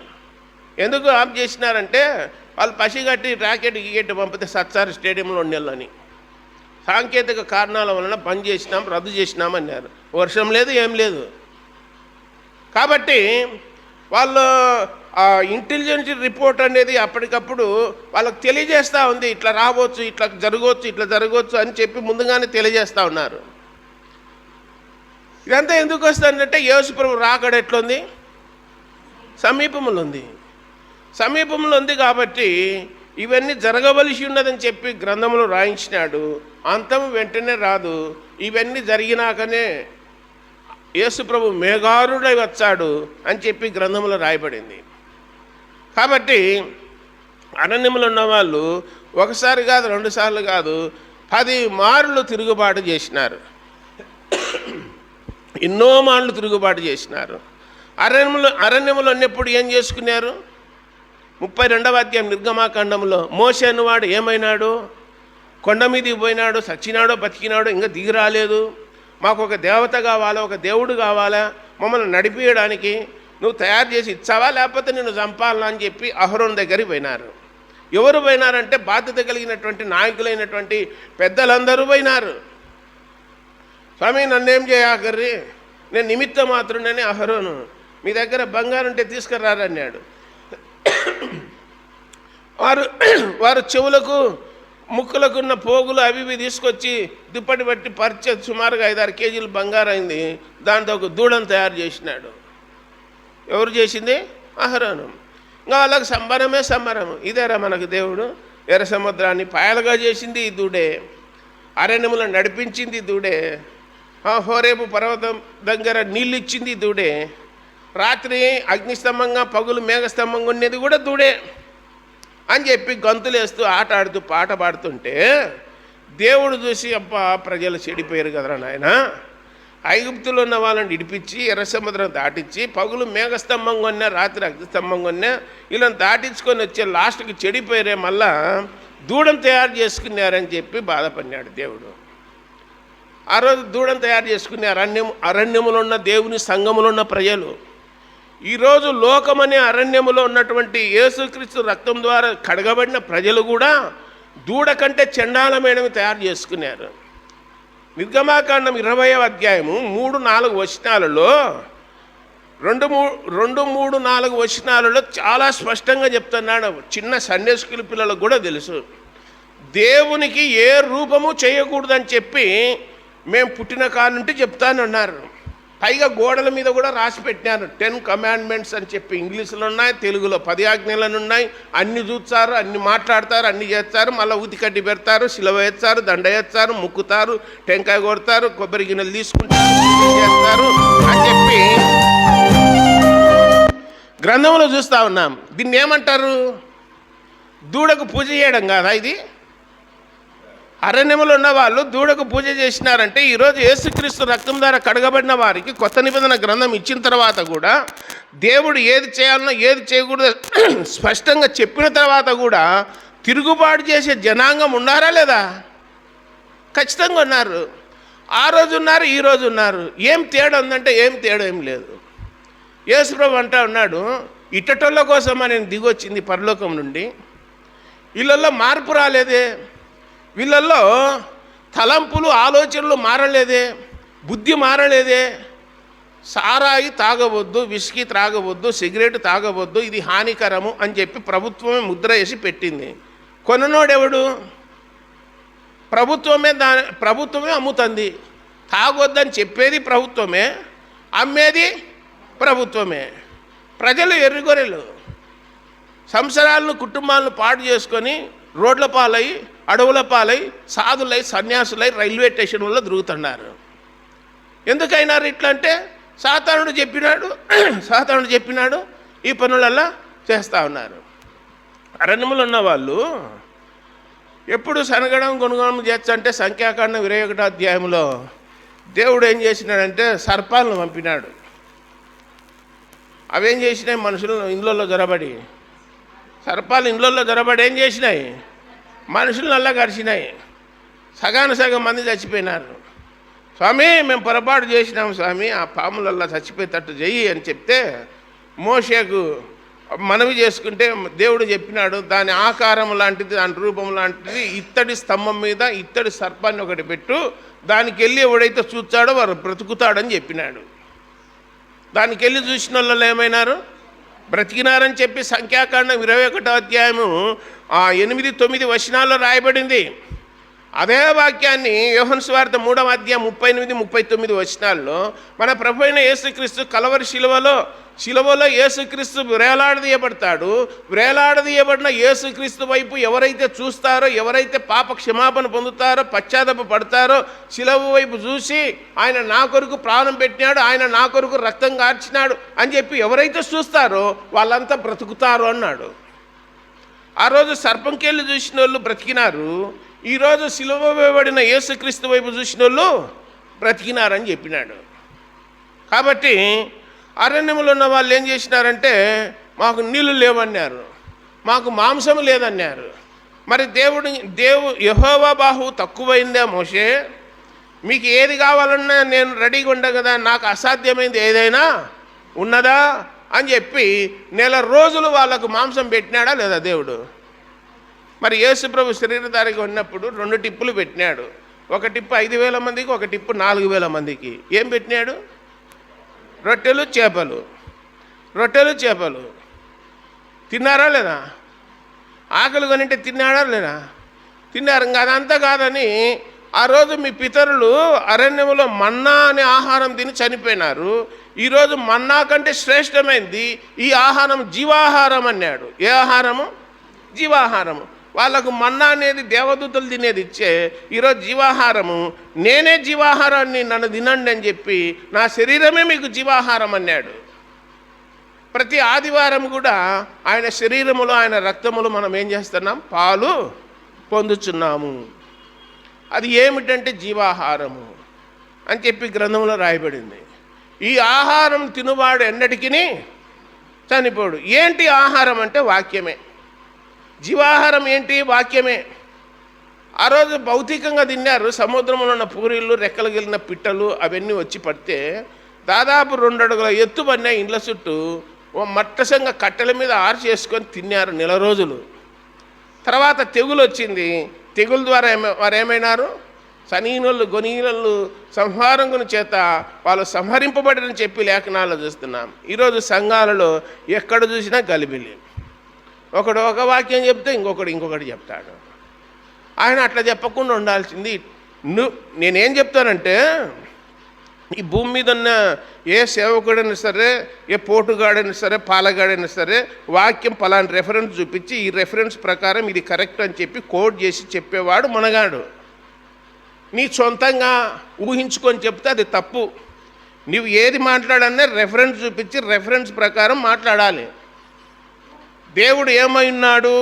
ఎందుకు ఆఫ్ చేసినారంటే వాళ్ళు పసిగట్టి రాకెట్ గికెట్ పంపితే సత్సారి స్టేడియంలో ఉండేళ్ళని సాంకేతిక కారణాల వలన బంద్ చేసినాం, రద్దు చేసినామన్నారు. వర్షం లేదు, ఏం లేదు. కాబట్టి వాళ్ళు ఇంటెలిజెన్స్ రిపోర్ట్ అనేది అప్పటికప్పుడు వాళ్ళకి తెలియజేస్తూ ఉంది, ఇట్లా రావచ్చు, ఇట్లా జరగవచ్చు అని చెప్పి ముందుగానే తెలియజేస్తూ ఉన్నారు. ఇదంతా ఎందుకు వస్తుందంటే యేసుప్రభు రాకడ ఎట్లుంది? సమీపంలో ఉంది కాబట్టి ఇవన్నీ జరగవలసి ఉన్నదని చెప్పి గ్రంథంలో రాయించినాడు. అంతం వెంటనే రాదు. ఇవన్నీ జరిగినాకనే యేసుప్రభు మేఘారుడై వచ్చాడు అని చెప్పి గ్రంథంలో రాయబడింది. కాబట్టి అరణ్యంలో ఉన్న వాళ్ళు ఒకసారి కాదు, 2 సార్లు కాదు, 10 మార్లు తిరుగుబాటు చేసినారు. ఎన్నో మార్లు తిరుగుబాటు చేసినారు. అరణ్యంలో ఉన్నప్పుడు ఏం చేసుకున్నారు? 32వ అధ్యాయం నిర్గమాకాండంలో మోషే అన్నవాడు ఏమైనాడు? కొండ మీదకి పోయినాడు, సచ్చినాడో బతికినాడో ఇంకా దిగి రాలేదు. మాకు ఒక దేవత కావాలా, ఒక దేవుడు కావాలా, మమ్మల్ని నడిపించడానికి నువ్వు తయారు చేసి ఇచ్చావా, లేకపోతే నిన్ను చంపాలా అని చెప్పి అహరోను దగ్గరికి పోయినారు. ఎవరు పోయినారంటే బాధ్యత కలిగినటువంటి నాయకులైనటువంటి పెద్దలందరూ పోయినారు. స్వామి నన్నేం చేయకర్రి, నేను నిమిత్త మాత్రుడని అహరోను, మీ దగ్గర బంగారం ఉంటే తీసుకురారన్నాడు. వారు చెవులకు ముక్కులకున్న పోగులు అవి ఇవి తీసుకొచ్చి దుప్పటి బట్టి పరిచే సుమారుగా 5-6 కేజీలు బంగారం అయింది. దాంతో ఒక దూడను తయారు చేసినాడు. ఎవరు చేసింది? అహరోను. ఇంకా వాళ్ళకి సంబరమే సంబరం. ఇదేరా మనకు దేవుడు. ఎర్ర సముద్రాన్ని పాయలుగా చేసింది ఈ దూడే. అరణ్యములో నడిపించింది దూడే, హోరేబు పర్వతం దగ్గర నీళ్ళు ఇచ్చింది దూడే, రాత్రి అగ్నిస్తంభంగా పగులు మేఘస్తంభంగా ఉండేది కూడా దూడే అని చెప్పి గంతులేస్తూ ఆట ఆడుతూ పాట పాడుతుంటే దేవుడు చూసి అబ్బా ప్రజలు చెడిపోయారు కదరా నాయన, ఐగుప్తులో ఉన్న వాళ్ళని ఇడిపించి ఎర్ర సముద్రం దాటించి పగులు మేఘస్తంభం కొన్నా రాత్రి అగ్నిస్తంభం కొన్నా ఇలా దాటించుకొని వచ్చే లాస్ట్కి చెడిపోయారే, మళ్ళా దూడం తయారు చేసుకున్నారని చెప్పి బాధపడినాడు దేవుడు. ఆ రోజు దూడం తయారు చేసుకునే అరణ్యములో ఉన్న దేవుని సంఘములో ఉన్న ప్రజలు ఈరోజు లోకమనే అరణ్యములో ఉన్నటువంటి యేసుక్రీస్తు రక్తం ద్వారా కడగబడిన ప్రజలు కూడా దూడ కంటే చండాలమైనవి తయారు చేసుకున్నారు. నిర్గమాకాండం 20వ అధ్యాయము 3-4 వచనాలలో 2-3-4 వచనాలలో చాలా స్పష్టంగా చెప్తున్నాడు. చిన్న సండే స్కూల్ పిల్లలకు కూడా తెలుసు. దేవునికి ఏ రూపము చేయకూడదని చెప్పి మేము పుట్టిన కాడ నుండి చెప్తానన్నారు. పైగా గోడల మీద కూడా రాసి పెట్టినారు 10 కమాండ్మెంట్స్ అని చెప్పి. ఇంగ్లీష్లో ఉన్నాయి, తెలుగులో 10 ఆజ్ఞలను ఉన్నాయి. అన్ని చూస్తారు, అన్ని మాట్లాడతారు, అన్ని చేస్తారు. మళ్ళీ ఉతికడ్డి పెడతారు, సిలువ వేస్తారు, దండ వేస్తారు, ముక్కుతారు, టెంకాయ కొడతారు, కొబ్బరి గిన్నెలు తీసుకుంటారు, చేస్తారు అని చెప్పి గ్రంథంలో చూస్తూ ఉన్నాం. దీన్ని ఏమంటారు? దూడకు పూజ చేయడం కాదా ఇది? అరణ్యములో ఉన్న వాళ్ళు దూడకు పూజ చేసినారంటే ఈరోజు యేసుక్రీస్తు రక్తం ద్వారా కడగబడిన వారికి కొత్త నిబంధన గ్రంథం ఇచ్చిన తర్వాత కూడా దేవుడు ఏది చేయాలనో ఏది చేయకూడదో స్పష్టంగా చెప్పిన తర్వాత కూడా తిరుగుబాటు చేసే జనాంగం ఉన్నారా లేదా? ఖచ్చితంగా ఉన్నారు. ఆ రోజు ఉన్నారు, ఈ రోజు ఉన్నారు. ఏం తేడా ఉందంటే ఏం తేడా ఏం లేదు. యేసుప్రభు అంటా ఉన్నాడు, ఇట్టటోళ్ళ కోసం నేను దిగొచ్చింది పరలోకం నుండి. వీళ్ళల్లో మార్పు రాలేదే, వీళ్ళల్లో తలంపులు ఆలోచనలు మారలేదే, బుద్ధి మారలేదే. సారాయి తాగవద్దు, విస్కీ త్రాగవద్దు, సిగరెట్ తాగవద్దు, ఇది హానికరము అని చెప్పి ప్రభుత్వమే ముద్ర వేసి పెట్టింది. కొననోడెవడు? ప్రభుత్వమే అమ్ముతుంది. తాగొద్దని చెప్పేది ప్రభుత్వమే, అమ్మేది ప్రభుత్వమే. ప్రజలు ఎర్రిగొర్రెలు సంవత్సరాలను కుటుంబాలను పాడు చేసుకొని రోడ్ల పాలై, అడవుల పాలై, సాధులై, సన్యాసులై రైల్వే స్టేషన్లో తిరుగుతున్నారు. ఎందుకైనారు ఇట్లా అంటే సాతానుడు చెప్పినాడు ఈ పనులల్లా చేస్తూ ఉన్నారు. అరణ్యములు ఉన్న వాళ్ళు ఎప్పుడు శనగడం కొనుగోలు చేస్తంటే సంఖ్యాకాండం 21వ అధ్యాయంలో దేవుడు ఏం చేసినాడంటే సర్పాలను పంపినాడు. అవేం చేసినాయి? మనుషులు ఇండ్లలో జొరబడి, సర్పాలు ఇండ్లలో జొరబడి ఏం చేసినాయి? మనుషులు నల్లా గడిచినాయి. సగం మంది చచ్చిపోయినారు. స్వామి మేము పొరపాటు చేసినాము స్వామి, ఆ పాములల్లా చచ్చిపోయేటట్టు చెయ్యి అని చెప్తే మోషేకు మనవి చేసుకుంటే దేవుడు చెప్పినాడు, దాని ఆకారం లాంటిది, దాని రూపం లాంటిది, ఇత్తడి స్తంభం మీద ఇత్తడి సర్పాన్ని ఒకటి పెట్టు, దానికి వెళ్ళి ఎవడైతే చూస్తాడో వారు బ్రతుకుతాడని చెప్పినాడు. దానికి వెళ్ళి చూసిన వాళ్ళు ఏమైనారు? బ్రతికినారని చెప్పి సంఖ్యాకాండం 21వ అధ్యాయము 8-9 వచనాల్లో రాయబడింది. అదే వాక్యాన్ని యోహాను సువార్త 3వ అధ్యాయం 38-39 వచనాల్లో మన ప్రభు అయిన యేసుక్రీస్తు కలవరి శిలువలో యేసుక్రీస్తు వేలాడదీయబడతాడు. వేలాడదీయబడిన యేసుక్రీస్తు వైపు ఎవరైతే చూస్తారో, ఎవరైతే పాప క్షమాపణ పొందుతారో, పశ్చాత్తాప పడతారో, శిలువ వైపు చూసి ఆయన నా కొరకు ప్రాణం పెట్టినాడు, ఆయన నా కొరకు రక్తం కార్చినాడు అని చెప్పి ఎవరైతే చూస్తారో వాళ్ళంతా బ్రతుకుతారు అన్నాడు. ఆ రోజు సర్పంకెళ్ళి చూసిన వాళ్ళు బ్రతికినారు. ఈరోజు శిలువ వేయబడిన యేసుక్రీస్తు వైపు చూసిన వాళ్ళు బ్రతికినారని చెప్పినాడు. కాబట్టి అరణ్యములో ఉన్న వాళ్ళు ఏం చేసినారంటే మాకు నీళ్ళు లేవన్నారు, మాకు మాంసం లేదన్నారు. మరి యెహోవా బాహు తక్కువైందా మోషే? మీకు ఏది కావాలన్నా నేను రెడీగా ఉండా కదా, నాకు అసాధ్యమైంది ఏదైనా ఉన్నదా అని చెప్పి 1 నెల రోజులు వాళ్ళకు మాంసం పెట్టినాడా లేదా దేవుడు? మరి యేసుప్రభు శరీరధారిగా ఉన్నప్పుడు 2 టిప్పులు పెట్టినాడు. ఒక టిప్పు 5,000 మందికి, ఒక టిప్పు 4,000 మందికి. ఏం పెట్టినాడు? రొట్టెలు చేపలు. తిన్నారా లేదా? ఆకలి కొనింటే తిన్నాడా లేదా? తిన్నారు. ఇంకా అదంతా కాదని ఆ రోజు మీ పితరులు అరణ్యములో మన్నా అనే ఆహారం తిని చనిపోయినారు. ఈరోజు మన్నా కంటే శ్రేష్టమైంది ఈ ఆహారం జీవాహారం అన్నాడు. ఏ ఆహారము? జీవాహారము. వాళ్ళకు మన్నా అనేది దేవదూతలు తినేది ఇచ్చే, ఈరోజు జీవాహారము నేనే జీవాహారాన్ని, నన్ను తినండి అని చెప్పి నా శరీరమే మీకు జీవాహారం అన్నాడు. ప్రతి ఆదివారం కూడా ఆయన శరీరములో ఆయన రక్తములో మనం ఏం చేస్తున్నాం? పాలు పొందుచున్నాము. అది ఏమిటంటే జీవాహారము అని చెప్పి గ్రంథంలో రాయబడింది. ఈ ఆహారం తినువాడు ఎన్నటికీ చనిపోడు. ఏంటి ఆహారం అంటే వాక్యమే. జీవాహారం ఏంటి? వాక్యమే. ఆ రోజు భౌతికంగా తిన్నారు. సముద్రంలో ఉన్న పూరీలు, రెక్కలు గెలిన పిట్టలు అవన్నీ వచ్చి పడితే దాదాపు 2 అడుగుల ఎత్తు పడిన ఇండ్ల చుట్టూ ఓ మట్టసంగా కట్టెల మీద చేసుకొని తిన్నారు నెల రోజులు. తర్వాత తెగులు వచ్చింది. తెగుల ద్వారా వారు ఏమైనారు? సనీనులు, గొనీనులు సంహారంగుని చేత వాళ్ళు సంహరింపబడిన చెప్పి లేఖనాల్లో చూస్తున్నాం. ఈరోజు సంఘాలలో ఎక్కడ చూసినా గలిబిలి. ఒకడు ఒక వాక్యం చెప్తే ఇంకొకటి చెప్తాడు. ఆయన అట్లా చెప్పకుండా ఉండాల్సింది. నేనేం చెప్తానంటే, ఈ భూమి మీద ఉన్న ఏ సేవకుడైనా సరే, ఏ పోటుగాడైనా సరే, పాలగాడైనా సరే వాక్యం పలాంటి రెఫరెన్స్ చూపించి ఈ రెఫరెన్స్ ప్రకారం ఇది కరెక్ట్ అని చెప్పి కోడ్ చేసి చెప్పేవాడు మనగాడు. నీ సొంతంగా ఊహించుకొని చెప్తే అది తప్పు. నువ్వు ఏది మాట్లాడన్నా రెఫరెన్స్ చూపించి రెఫరెన్స్ ప్రకారం మాట్లాడాలి. దేవుడు ఏమై ఉన్నాడు?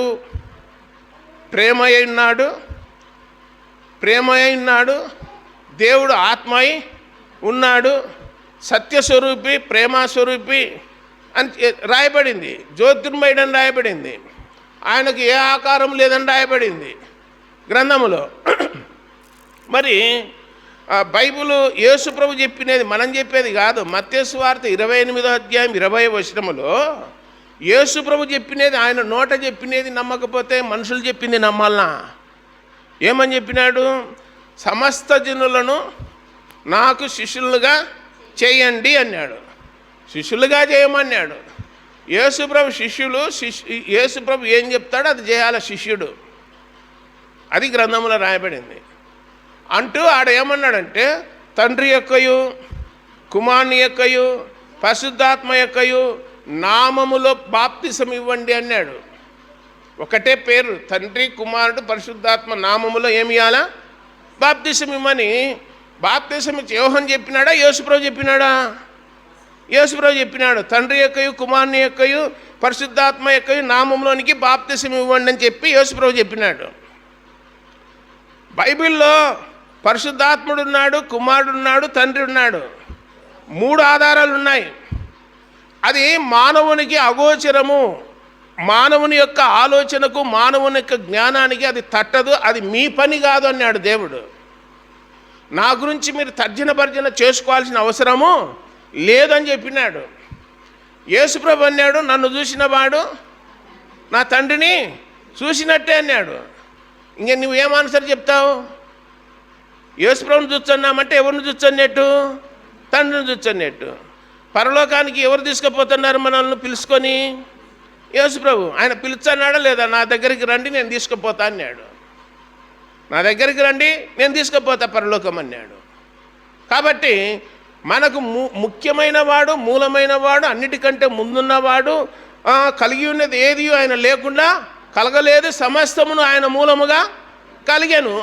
ప్రేమై ఉన్నాడు. దేవుడు ఆత్మై ఉన్నాడు. సత్యస్వరూపి, ప్రేమస్వరూపి అని రాయబడింది. జ్యోతిర్మయుడని రాయబడింది. ఆయనకు ఏ ఆకారం లేదని రాయబడింది గ్రంథములో. మరి బైబిల్ యేసు ప్రభు చెప్పినది మనం చెప్పేది కాదు. మత్తయి సువార్త 28వ అధ్యాయం 20వ వచనములో యేసు ప్రభు చెప్పినది, ఆయన నోట చెప్పినది నమ్మకపోతే మనుషులు చెప్పింది నమ్మాలనా? ఏమని చెప్పినాడు? సమస్త జనులను నాకు శిష్యులుగా చేయండి అన్నాడు. శిష్యులుగా చేయమన్నాడు. యేసుప్రభు యేసుప్రభు ఏం చెప్తాడో అది చేయాలి శిష్యుడు. అది గ్రంథంలో రాయబడింది. అంటూ ఆడ ఏమన్నాడంటే, తండ్రి యొక్కయు, కుమారుని యొక్కయు, పరిశుద్ధాత్మ యొక్కయు నామములో బాప్తిసం ఇవ్వండి అన్నాడు. ఒకటే పేరు, తండ్రి, కుమారుడు, పరిశుద్ధాత్మ నామములో ఏమి ఇవ్వాలా? బాప్తిసం ఇవ్వమని. బాప్తిసం యోహన్ చెప్పినాడా? యేసుప్రభు చెప్పినాడా? యేసుప్రభు చెప్పినాడు. తండ్రి యొక్కయు, కుమారుని యొక్కయు, పరిశుద్ధాత్మ యొక్కయు నామంలోనికి బాప్తిసం ఇవ్వండి అని చెప్పి యేసుప్రభు చెప్పినాడు. బైబిల్లో పరిశుద్ధాత్ముడు ఉన్నాడు, కుమారుడు ఉన్నాడు, తండ్రి ఉన్నాడు. 3 ఆధారాలు ఉన్నాయి. అది మానవునికి అగోచరము. మానవుని యొక్క ఆలోచనకు, మానవుని యొక్క జ్ఞానానికి అది తట్టదు. అది మీ పని కాదు అన్నాడు దేవుడు. నా గురించి మీరు తర్జన భర్జన చేసుకోవాల్సిన అవసరము లేదని చెప్పినాడు. యేసుప్రభు అన్నాడు, నన్ను చూసిన వాడు నా తండ్రిని చూసినట్టే అన్నాడు. ఇంక నువ్వేం ఆన్సర్ చెప్తావు? యేసుప్రభుని చూస్తున్నామంటే ఎవరిని చూస్తున్నట్టు? తండ్రిని చూస్తున్నట్టు. పరలోకానికి ఎవరు తీసుకుపోతున్నారు మనల్ని పిలుచుకొని? యేసుప్రభు. ఆయన పిలుచున్నాడా లేదా? నా దగ్గరికి రండి, నేను తీసుకుపోతా అన్నాడు. నా దగ్గరికి రండి, నేను తీసుకుపోతా పరలోకం అన్నాడు. కాబట్టి మనకు ముఖ్యమైన వాడు, మూలమైన వాడు, అన్నిటికంటే ముందున్నవాడు, కలిగి ఉన్నది ఏది ఆయన లేకుండా కలగలేదు. సమస్తమును ఆయన మూలముగా కలిగాను.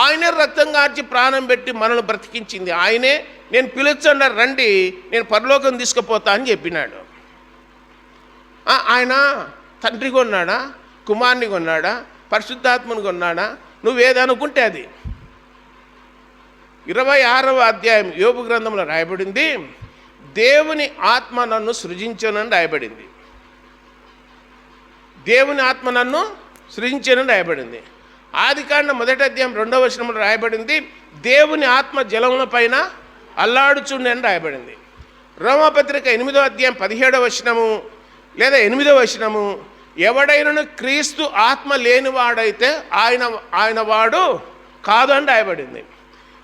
ఆయనే రక్తం కార్చి ప్రాణం పెట్టి మనల్ని బ్రతికించింది ఆయనే. నేను పిలుచున్నా రండి, నేను పరలోకం తీసుకుపోతా అని చెప్పినాడు. ఆయన తండ్రి కొన్నాడా, కుమారుని కొన్నాడా, పరిశుద్ధాత్మని కొన్నాడా? నువ్వేదనుకుంటే అది. 26వ అధ్యాయం యోబు గ్రంథంలో రాయబడింది, దేవుని ఆత్మ నన్ను సృజించనని రాయబడింది. దేవుని ఆత్మ నన్ను సృజించనని రాయబడింది. ఆదికాండం 1వ అధ్యాయం 2వ వచనంలో రాయబడింది, దేవుని ఆత్మ జలముల పైన అల్లాడుచుండి అని రాయబడింది. రోమాపత్రిక 8వ అధ్యాయం 17వ వచనము లేదా 8వ వచనము, ఎవడైనను క్రీస్తు ఆత్మ లేనివాడైతే ఆయన వాడు కాదు అని రాయబడింది.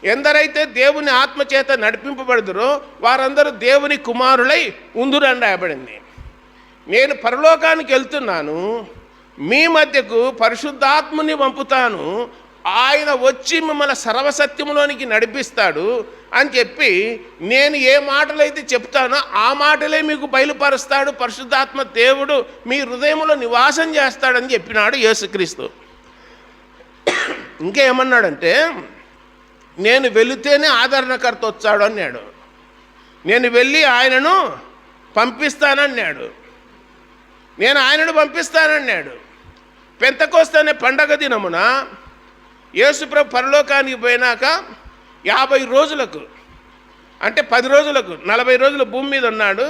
ఎందరైతే దేవుని ఆత్మ చేత నడిపింపబడుదురో వారందరూ దేవుని కుమారులై ఉందురు అని రాయబడింది. నేను పరలోకానికి వెళ్తున్నాను, మీ మధ్యకు పరిశుద్ధాత్ముని పంపుతాను, ఆయన వచ్చి మిమ్మల్ని సర్వసత్యములోనికి నడిపిస్తాడు అని చెప్పి, నేను ఏ మాటలైతే చెప్తానో ఆ మాటలే మీకు బయలుపరుస్తాడు. పరిశుద్ధాత్మ దేవుడు మీ హృదయంలో నివాసం చేస్తాడని చెప్పినాడు యేసుక్రీస్తు. ఇంకా ఏమన్నాడంటే, నేను వెళితేనే ఆదరణకర్త వచ్చాడు అన్నాడు. నేను వెళ్ళి ఆయనను పంపిస్తానన్నాడు. నేను ఆయనను పంపిస్తానన్నాడు. పెంతెకోస్తు అనే పండగ దినమున యేసుప్రభు పరలోకానికి పోయినాక 50 రోజులకు, అంటే 10 రోజులకు, 40 రోజులు భూమి మీద ఉన్నాడు.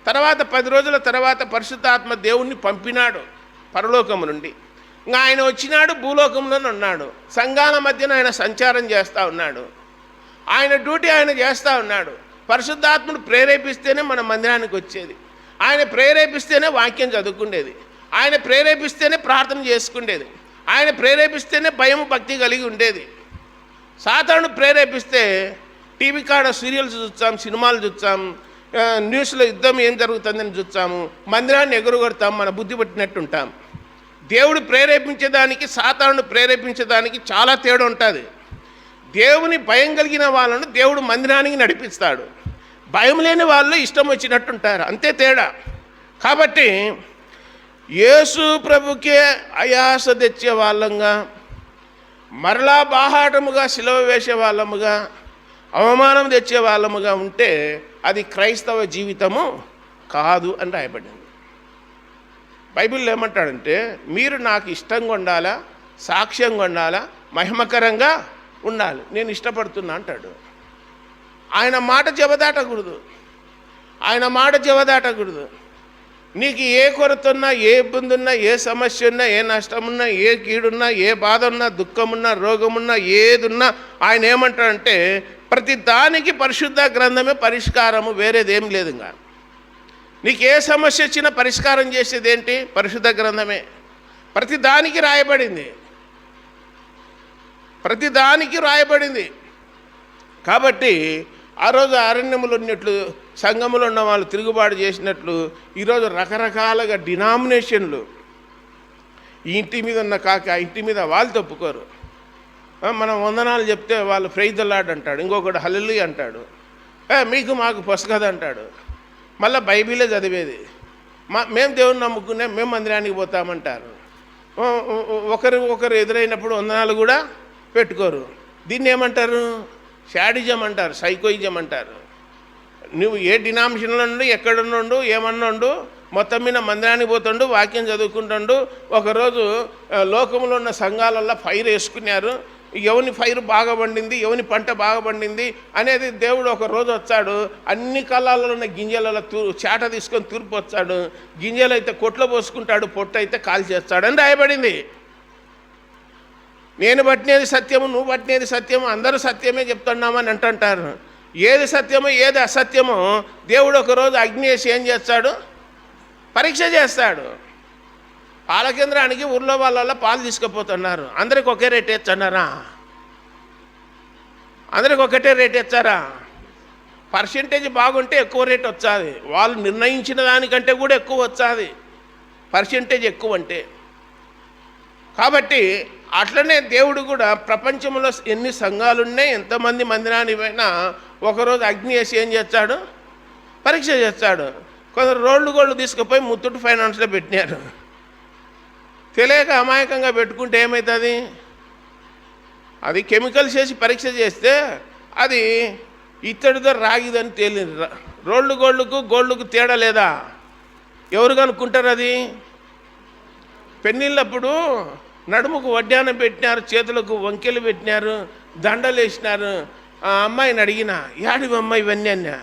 తర్వాత 10 రోజుల తర్వాత పరిశుద్ధాత్మ దేవుణ్ణి పంపినాడు పరలోకము నుండి. ఇంకా ఆయన వచ్చినాడు, భూలోకంలోనే ఉన్నాడు. సంఘాల మధ్యన ఆయన సంచారం చేస్తూ ఉన్నాడు. ఆయన డ్యూటీ ఆయన చేస్తూ ఉన్నాడు. పరిశుద్ధాత్మను ప్రేరేపిస్తేనే మన మందిరానికి వచ్చేది. ఆయన ప్రేరేపిస్తేనే వాక్యం చదువుకునేది. ఆయన ప్రేరేపిస్తేనే ప్రార్థన చేసుకునేది. ఆయన ప్రేరేపిస్తేనే భయం భక్తి కలిగి ఉండేది. సాతాను ప్రేరేపిస్తే టీవీ కాడ సీరియల్స్ చూస్తాం, సినిమాలు చూస్తాం, న్యూస్లో యుద్ధం ఏం జరుగుతుందని చూస్తాము, మందిరాన్ని ఎగురగొడతాం, మన బుద్ధి పట్టినట్టు ఉంటాం. దేవుడు ప్రేరేపించేదానికి సాతాను ప్రేరేపించేదానికి చాలా తేడా ఉంటుంది. దేవుని భయం కలిగిన వాళ్ళను దేవుడు మందిరానికి నడిపిస్తాడు. భయం లేని వాళ్ళు ఇష్టం వచ్చినట్టు ఉంటారు, అంతే తేడా. కాబట్టి యేసు ప్రభుకే అయాస తెచ్చే వాళ్ళంగా, మరలా బాహాటముగా సిలువ వేసే వాళ్ళముగా, అవమానం తెచ్చే వాళ్ళముగా ఉంటే అది క్రైస్తవ జీవితము కాదు అని రాయబడింది. బైబిల్లో ఏమంటాడంటే, మీరు నాకు ఇష్టంగా ఉండాలా, సాక్ష్యంగా ఉండాలా, మహిమకరంగా ఉండాలి, నేను ఇష్టపడుతున్నా అంటాడు. ఆయన మాట జవదాటకూడదు. ఆయన మాట జవదాటకూడదు. నీకు ఏ కొరత ఉన్నా, ఏ ఇబ్బంది ఉన్నా, ఏ సమస్య ఉన్నా, ఏ నష్టమున్నా, ఏ కీడున్నా, ఏ బాధ ఉన్నా, దుఃఖమున్నా, రోగమున్నా, ఏదున్నా ఆయన ఏమంటాడంటే, ప్రతి దానికి పరిశుద్ధ గ్రంథమే పరిష్కారము, వేరేదేం లేదు. ఇంకా నీకు ఏ సమస్య వచ్చినా పరిష్కారం చేసేది ఏంటి? పరిశుద్ధ గ్రంథమే. ప్రతి దానికి రాయబడింది, ప్రతి దానికి రాయబడింది. కాబట్టి ఆ రోజు అరణ్యములు ఉన్నట్లు, సంఘములు ఉన్న వాళ్ళు తిరుగుబాటు చేసినట్లు, ఈరోజు రకరకాలుగా డినామినేషన్లు, ఈ ఇంటి మీద ఉన్న కాకి ఆ ఇంటి మీద వాళ్ళు తప్పుకోరు. మనం వందనాలు చెప్తే వాళ్ళు ప్రైజ్ ది లార్డ్ అంటాడు, ఇంకొకటి హల్లెలూయా అంటాడు, మీకు మాకు పొసగదు అంటాడు. మళ్ళీ బైబిలే చదివేది. మేము దేవుని నమ్ముకునే, మేము మందిరానికి పోతామంటారు. ఒకరు ఎదురైనప్పుడు వందనాలు కూడా పెట్టుకోరు. దీన్ని ఏమంటారు? షాడిజం అంటారు, సైకోయిజం అంటారు. నువ్వు ఏ డినామినేషన్లో నుండి, ఎక్కడున్నాడు, ఏమన్నాడు, మొత్తం మీద మందిరానికి పోతుండు, వాక్యం చదువుకుంటుండు. ఒకరోజు లోకంలో ఉన్న సంఘాలల్లో ఫైర్ వేసుకున్నారు. ఎవని ఫైర్ బాగా పండింది, ఎవని పంట బాగా పండింది అనేది దేవుడు ఒక రోజు వచ్చాడు. అన్ని కళాలలో ఉన్న గింజలలో చాట తీసుకొని తూర్పు వచ్చాడు. గింజలు అయితే కొట్లో పోసుకుంటాడు, పొట్టు అయితే కాల్ చేస్తాడని రాయబడింది. నేను పట్టినది సత్యము, నువ్వు పట్టినది సత్యము, అందరూ సత్యమే చెప్తున్నామని అంటుంటారు. ఏది సత్యమో ఏది అసత్యమో దేవుడు ఒకరోజు అగ్ని వేసి ఏం చేస్తాడు? పరీక్ష చేస్తాడు. పాల కేంద్రానికి ఊర్లో వాళ్ళ పాలు తీసుకుపోతున్నారు. అందరికి ఒకే రేట్ ఇచ్చన్నారా? అందరికి ఒకటే రేట్ ఇచ్చారా? పర్సెంటేజ్ బాగుంటే ఎక్కువ రేట్ వచ్చాది, వాళ్ళు నిర్ణయించిన దానికంటే కూడా ఎక్కువ వచ్చాది పర్సెంటేజ్ ఎక్కువ అంటే. కాబట్టి అట్లనే దేవుడు కూడా ప్రపంచంలో ఎన్ని సంఘాలు ఉన్నాయి, ఎంతమంది మందిరానికి పోయినా ఒకరోజు అగ్ని వేసి ఏం చేస్తాడు? పరీక్ష చేస్తాడు. కొందరు రోడ్లు గోళ్ళు తీసుకుపోయి ముత్తూట్ ఫైనాన్స్లో పెట్టినారు. తెలియక అమాయకంగా పెట్టుకుంటే ఏమవుతుంది? అది కెమికల్స్ వేసి పరీక్ష చేస్తే అది ఇత్తడితో రాగిదని తేలింది. రోడ్లు గోల్డ్కు తేడా లేదా? ఎవరు కనుక్కుంటారు? అది పెళ్ళిళ్ళప్పుడు నడుముకు వడ్డానం పెట్టినారు, చేతులకు వంకెలు పెట్టినారు, దండలు వేసినారు. ఆ అమ్మాయిని అడిగిన, యాడివి అమ్మాయి ఇవన్నీ అన్నా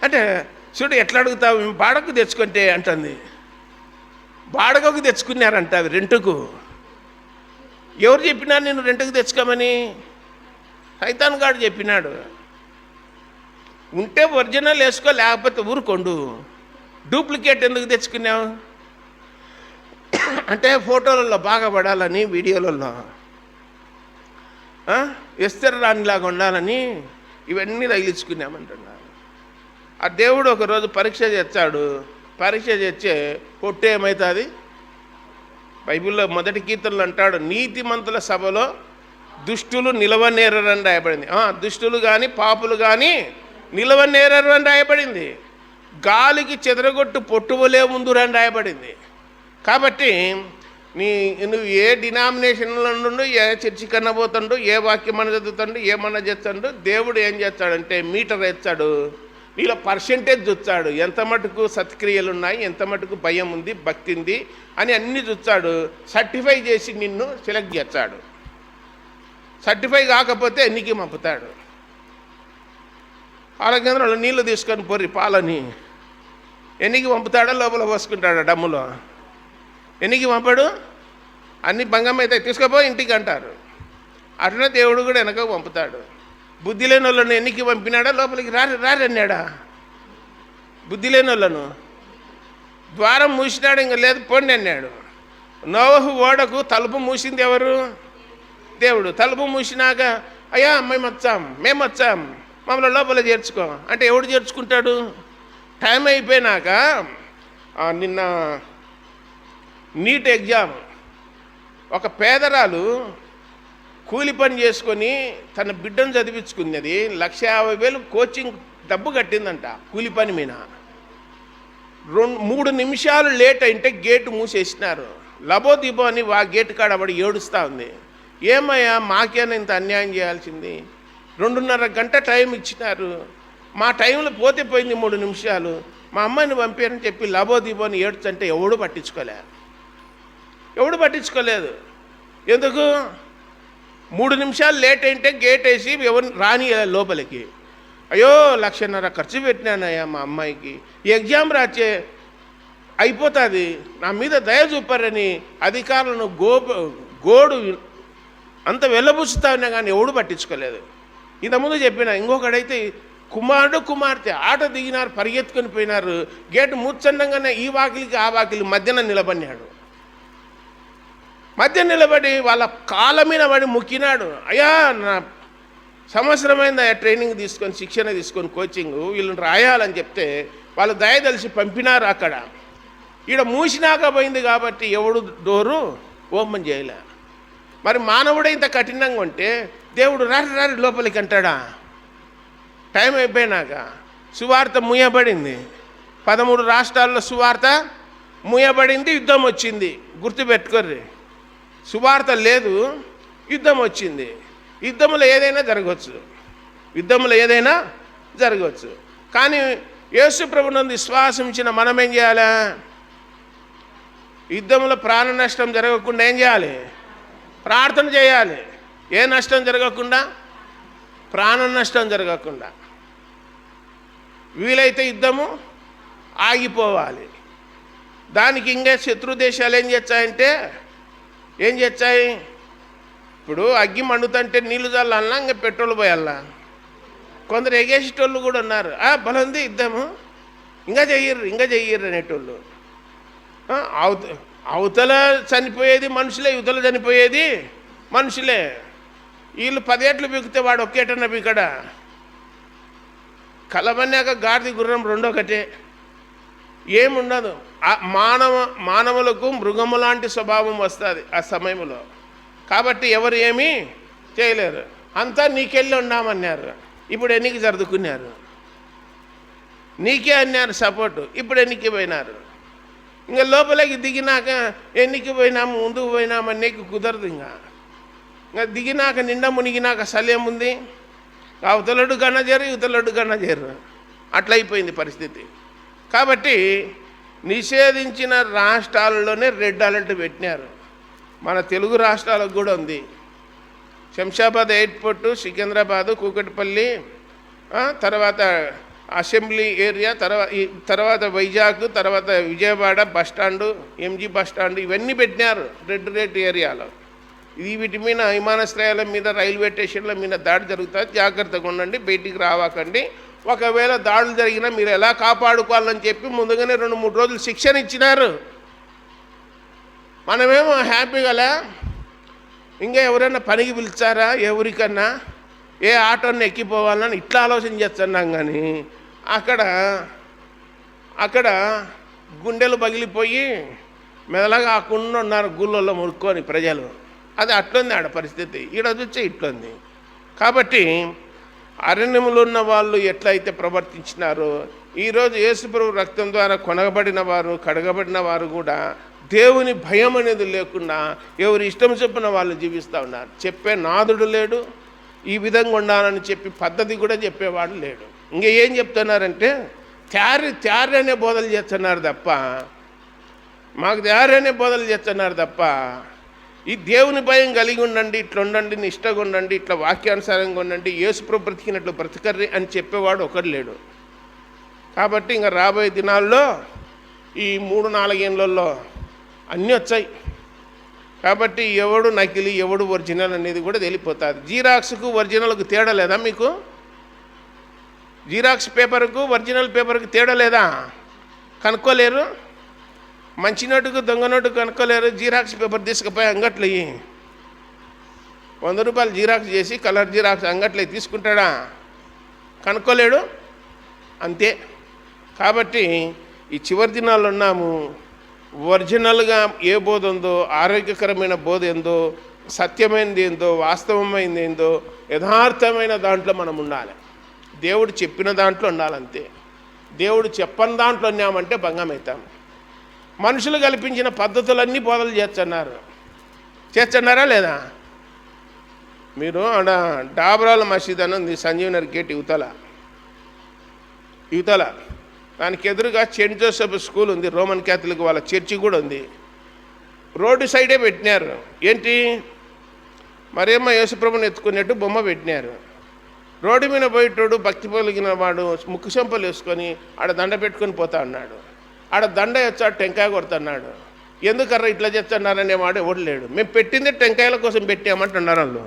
అంటే, చూడు ఎట్లా అడుగుతావు, బాడకు తెచ్చుకుంటే అంటుంది. బాడగకు తెచ్చుకున్నారంట అవి రెంటుకు. ఎవరు చెప్పినారు నేను రెంటుకు తెచ్చుకోమని? సైతాన్ గాడు చెప్పినాడు. ఉంటే ఒరిజినల్ వేసుకో, లేకపోతే ఊరుకోండు. డూప్లికేట్ ఎందుకు తెచ్చుకున్నావు అంటే ఫోటోలలో బాగా పడాలని, వీడియోలలో ఎస్తరు రానిలాగా ఉండాలని ఇవన్నీ తగిలించుకున్నామంటున్నారు. ఆ దేవుడు ఒకరోజు పరీక్ష చేస్తాడు. పరీక్ష చేస్తే పొట్టు ఏమవుతుంది? బైబిల్లో మొదటి కీర్తనలు అంటాడు, నీతిమంతుల సభలో దుష్టులు నిలవనేరని రాయబడింది. దుష్టులు కానీ పాపులు కానీ నిలవనేరరు అని రాయబడింది. గాలికి చెదరగొట్టు పొట్టువలే ముందు అని రాయబడింది. కాబట్టి నువ్వు ఏ డినామినేషన్లో నుండి ఏ చర్చి కన్నా పోతుండు, ఏ వాక్యం మన చదువుతాడు, ఏమన్నా చేస్తాడు, దేవుడు ఏం చేస్తాడంటే మీటర్ వేస్తాడు, నీలో పర్సెంటేజ్ చూస్తాడు, ఎంత మటుకు సత్క్రియలు ఉన్నాయి, ఎంత మటుకు భయం ఉంది, భక్తి ఉంది అని అన్నీ చూస్తాడు. సర్టిఫై చేసి నిన్ను సెలెక్ట్ చేస్తాడు. సర్టిఫై కాకపోతే ఎన్నికి పంపుతాడు. పాల కేంద్రంలో నీళ్లు తీసుకొని పోరి పాలని ఎన్నికి పంపుతాడో లోపల పోసుకుంటాడు డమ్ములో. ఎన్నికి పంపాడు, అన్ని భంగం అయితే తీసుకుపో ఇంటికి అంటారు. అట్లనే దేవుడు కూడా వెనక పంపుతాడు. బుద్ధి లేని వాళ్ళను ఎన్నికి పంపినాడా, లోపలికి రారన్నాడా? బుద్ధి లేని వాళ్ళను ద్వారం మూసినాడు, ఇంకా లేదు పోండి అన్నాడు. నోవహు ఓడకు తలుపు మూసింది ఎవరు? దేవుడు. తలుపు మూసినాక అయ్యా మేము వచ్చాం మమ్మల్ని లోపల చేర్చుకో అంటే ఎవడు చేర్చుకుంటాడు? టైం అయిపోయినాక నిన్న నీట్ ఎగ్జామ్ ఒక పేదరాలు కూలి పని చేసుకొని తన బిడ్డను చదివించుకున్నది. 1,50,000 కోచింగ్ డబ్బు కట్టిందంట కూలి పని మీద. 3 నిమిషాలు లేట్ అయితే గేటు మూసేసినారు. లబోదిబో అని గేటు కాడ పడి ఏడుస్తూ ఉంది. ఏమయ్యా మాకేనా ఇంత అన్యాయం చేయాల్సింది? 2.5 గంట టైం ఇచ్చినారు, మా టైంలో పోతే పోయింది 3 నిమిషాలు, మా అమ్మాయిని పంపారని చెప్పి లబోదిబోని ఏడ్చంటే ఎవడు పట్టించుకోలేదు. ఎందుకు? 3 నిమిషాలు లేట్ అయితే గేట్ వేసి ఎవరిని రాని లోపలికి. అయ్యో 1,50,000 ఖర్చు పెట్టినానయ్యా మా అమ్మాయికి, ఈ ఎగ్జామ్ రాచే అయిపోతుంది, నా మీద దయ చూపారని అధికారులను గోడు అంత వెళ్ళబుచ్చుతా ఉన్నా కానీ ఎవడు పట్టించుకోలేదు. ఇంతకుముందు చెప్పిన ఇంకొకడైతే కుమారుడు కుమార్తె ఆట దిగినారు, పరిగెత్తుకొని పోయినారు. గేటు మూర్చండంగానే ఈ వాకిలికి ఆ వాకిలి మధ్యన నిలబడినాడు. నిలబడి వాళ్ళ కాళ్ళ మీద పడి ముక్కినాడు. అయ్యా నా సంవత్సరమైంది ట్రైనింగ్ తీసుకొని శిక్షణ తీసుకొని కోచింగ్ వీళ్ళని రాయాలని చెప్తే వాళ్ళు దయదలిసి పంపినారు. అక్కడ ఈడ మూసినాక పోయింది కాబట్టి ఎవడు డోరు ఓపెన్ చేయలే. మరి మానవుడే ఇంత కఠినంగా ఉంటే దేవుడు రారి లోపలికి అంటాడా? టైం అయిపోయినాక సువార్త మూయబడింది. 13 రాష్ట్రాల్లో సువార్త మూయబడింది. యుద్ధం వచ్చింది. గుర్తుపెట్టుకోర్రి, సువార్త లేదు, యుద్ధం వచ్చింది. యుద్ధంలో ఏదైనా జరగవచ్చు. కానీ యేసు ప్రభువునందు విశ్వాసం ఇచ్చిన మనం ఏం చేయాలి? యుద్ధంలో ప్రాణ నష్టం జరగకుండా ఏం చేయాలి? ప్రార్థన చేయాలి. ఏ నష్టం జరగకుండా? ప్రాణ నష్టం జరగకుండా. వీలైతే యుద్ధము ఆగిపోవాలి. దానికి ఇంకా శత్రు దేశాలు ఏం చేస్తాయి? ఇప్పుడు అగ్గి మండుతుంటే నీళ్లు చల్లాలన్నా ఇంకా పెట్రోల్ పోయాలన్నా? కొందరు ఎగేసేటోళ్ళు కూడా ఉన్నారు. బలంది యుద్ధము, ఇంకా చెయ్యరు అనేటోళ్ళు. అవతల చనిపోయేది మనుషులే, యువతల చనిపోయేది మనుషులే. వీళ్ళు 10 ఏట్లు పీకితే వాడు ఒక్కేటన్నా పీకడ. కలబన్నాక గాడిద గుర్రం రెండొకటే, ఏముండదు. మానవులకు మృగము లాంటి స్వభావం వస్తుంది ఆ సమయంలో. కాబట్టి ఎవరు ఏమీ చేయలేరు. అంతా నీకెళ్ళి ఉన్నామన్నారు. ఇప్పుడు ఎన్నికి జరుదుకున్నారు, నీకే అన్నారు సపోర్టు. ఇప్పుడు ఎన్నికి పోయినారు. ఇంకా లోపలికి దిగినాక ఎన్నికి పోయినాము, ముందుకు పోయినామని నీకు కుదరదు. ఇంకా దిగినాక నిండా మునిగినాక సలేముంది. అవతలడు గన్నజేరు, యువతలడు గన్నజేరు. అట్లయిపోయింది పరిస్థితి. కాబట్టి నిషేధించిన రాష్ట్రాలలోనే రెడ్ అలర్ట్ పెట్టినారు. మన తెలుగు రాష్ట్రాలకు కూడా ఉంది. శంషాబాద్ ఎయిర్పోర్టు, సికింద్రాబాదు, కూకట్పల్లి, తర్వాత అసెంబ్లీ ఏరియా, తర్వాత వైజాగ్, తర్వాత విజయవాడ బస్టాండు, ఎంజీ బస్టాండు, ఇవన్నీ పెట్టినారు రెడ్ ఏరియాలో. వీటి మీద విమానాశ్రయాల మీద, రైల్వే స్టేషన్ల మీద దాడి జరుగుతుంది. జాగ్రత్తగా ఉండండి, బయటికి రావకండి. ఒకవేళ దాడులు జరిగినా మీరు ఎలా కాపాడుకోవాలని చెప్పి ముందుగానే 2-3 రోజులు శిక్షణ ఇచ్చినారు. మనమేమో హ్యాపీగా ఇంకా ఎవరైనా పనికి పిలిచారా, ఎవరికన్నా ఏ ఆటోని ఎక్కిపోవాలని ఇట్లా ఆలోచన చేస్తున్నాం. కానీ అక్కడ గుండెలు పగిలిపోయి మెదలగా కాకుండా ఉన్నారు గుళ్ళల్లో ముడుక్కొని ప్రజలు. అది అట్లుంది ఆడ పరిస్థితి. ఈడ చూస్తే ఇట్లుంది. కాబట్టి అరణ్యములో ఉన్న వాళ్ళు ఎట్లయితే ప్రవర్తించినారో, ఈరోజు యేసుప్రభు రక్తం ద్వారా కొనగబడిన వారు, కడగబడిన వారు కూడా దేవుని భయం అనేది లేకుండా ఎవరి ఇష్టం చొప్పున వాళ్ళు జీవిస్తూ ఉన్నారు. చెప్పే నాదుడు లేడు, ఈ విధంగా ఉండాలని చెప్పి పద్ధతి కూడా చెప్పేవాడు లేడు. ఇంకా ఏం చెప్తున్నారంటే త్యారి అనే బోధలు చేస్తున్నారు తప్ప, మాకు త్యారి అనే బోధలు చేస్తున్నారు తప్ప, ఈ దేవుని భయం కలిగి ఉండండి, ఇట్లా ఉండండి, నిష్టగా ఉండండి, ఇట్లా వాక్యానుసారంగా ఉండండి, యేసుప్రభు బ్రతికినట్లు బ్రతకర్రి అని చెప్పేవాడు ఒకడు లేడు. కాబట్టి ఇంకా రాబోయే దినాల్లో ఈ 3-4 ఏళ్ళల్లో అన్నీ వచ్చాయి. కాబట్టి ఎవడు నకిలీ ఎవడు ఒరిజినల్ అనేది కూడా తెలిసిపోతుంది. జీరాక్స్కు ఒరిజినల్కు తేడా లేదా మీకు? జీరాక్స్ పేపర్కు ఒరిజినల్ పేపర్కి తేడా లేదా? కనుక్కోలేరు. మంచి నోటుకు దొంగ నోటుకు కనుక్కోలేరు. జీరాక్స్ పేపర్ తీసుకుపోయి అంగట్లో 100 రూపాయలు జీరాక్స్ చేసి కలర్ జీరాక్స్ అంగట్లో తీసుకుంటాడా? కనుక్కోలేడు. అంతే. కాబట్టి ఈ చివరి దినాల్లో ఉన్నాము. ఒరిజినల్గా ఏ బోధ ఉందో, ఆరోగ్యకరమైన బోధ ఏందో, సత్యమైనది ఏందో, వాస్తవమైనది ఏందో, యథార్థమైన దాంట్లో మనం ఉండాలి. దేవుడు చెప్పిన దాంట్లో ఉండాలంతే. దేవుడు చెప్పని దాంట్లో ఉన్నామంటే భంగం అవుతాం. మనుషులు కల్పించిన పద్ధతులన్నీ బోధలు చేస్తున్నారా లేదా? మీరు ఆడ డాబరాల మసీద్ అని ఉంది, సంజీవనగర్ గేట్ యువతల దానికి ఎదురుగా సెయింట్ జోసెఫ్ స్కూల్ ఉంది, రోమన్ క్యాథలిక్ వాళ్ళ చర్చి కూడా ఉంది. రోడ్డు సైడే పెట్టినారు. ఏంటి? మరేమో యేసుప్రభుని ఎత్తుకునేట్టు బొమ్మ పెట్టినారు. రోడ్డు మీద పోయేటోడు భక్తి పొలిగిన వాడు ముక్కు చెంపలు వేసుకొని ఆడ దండ పెట్టుకొని పోతా ఉన్నాడు. ఆడ దండ వచ్చాడు, టెంకాయ కొడుతున్నాడు. ఎందుకర్రా ఇట్లా చేస్తున్నారనేవాడు ఎవడు లేడు. మేము పెట్టిందే టెంకాయల కోసం పెట్టామంటున్నారు వాళ్ళు.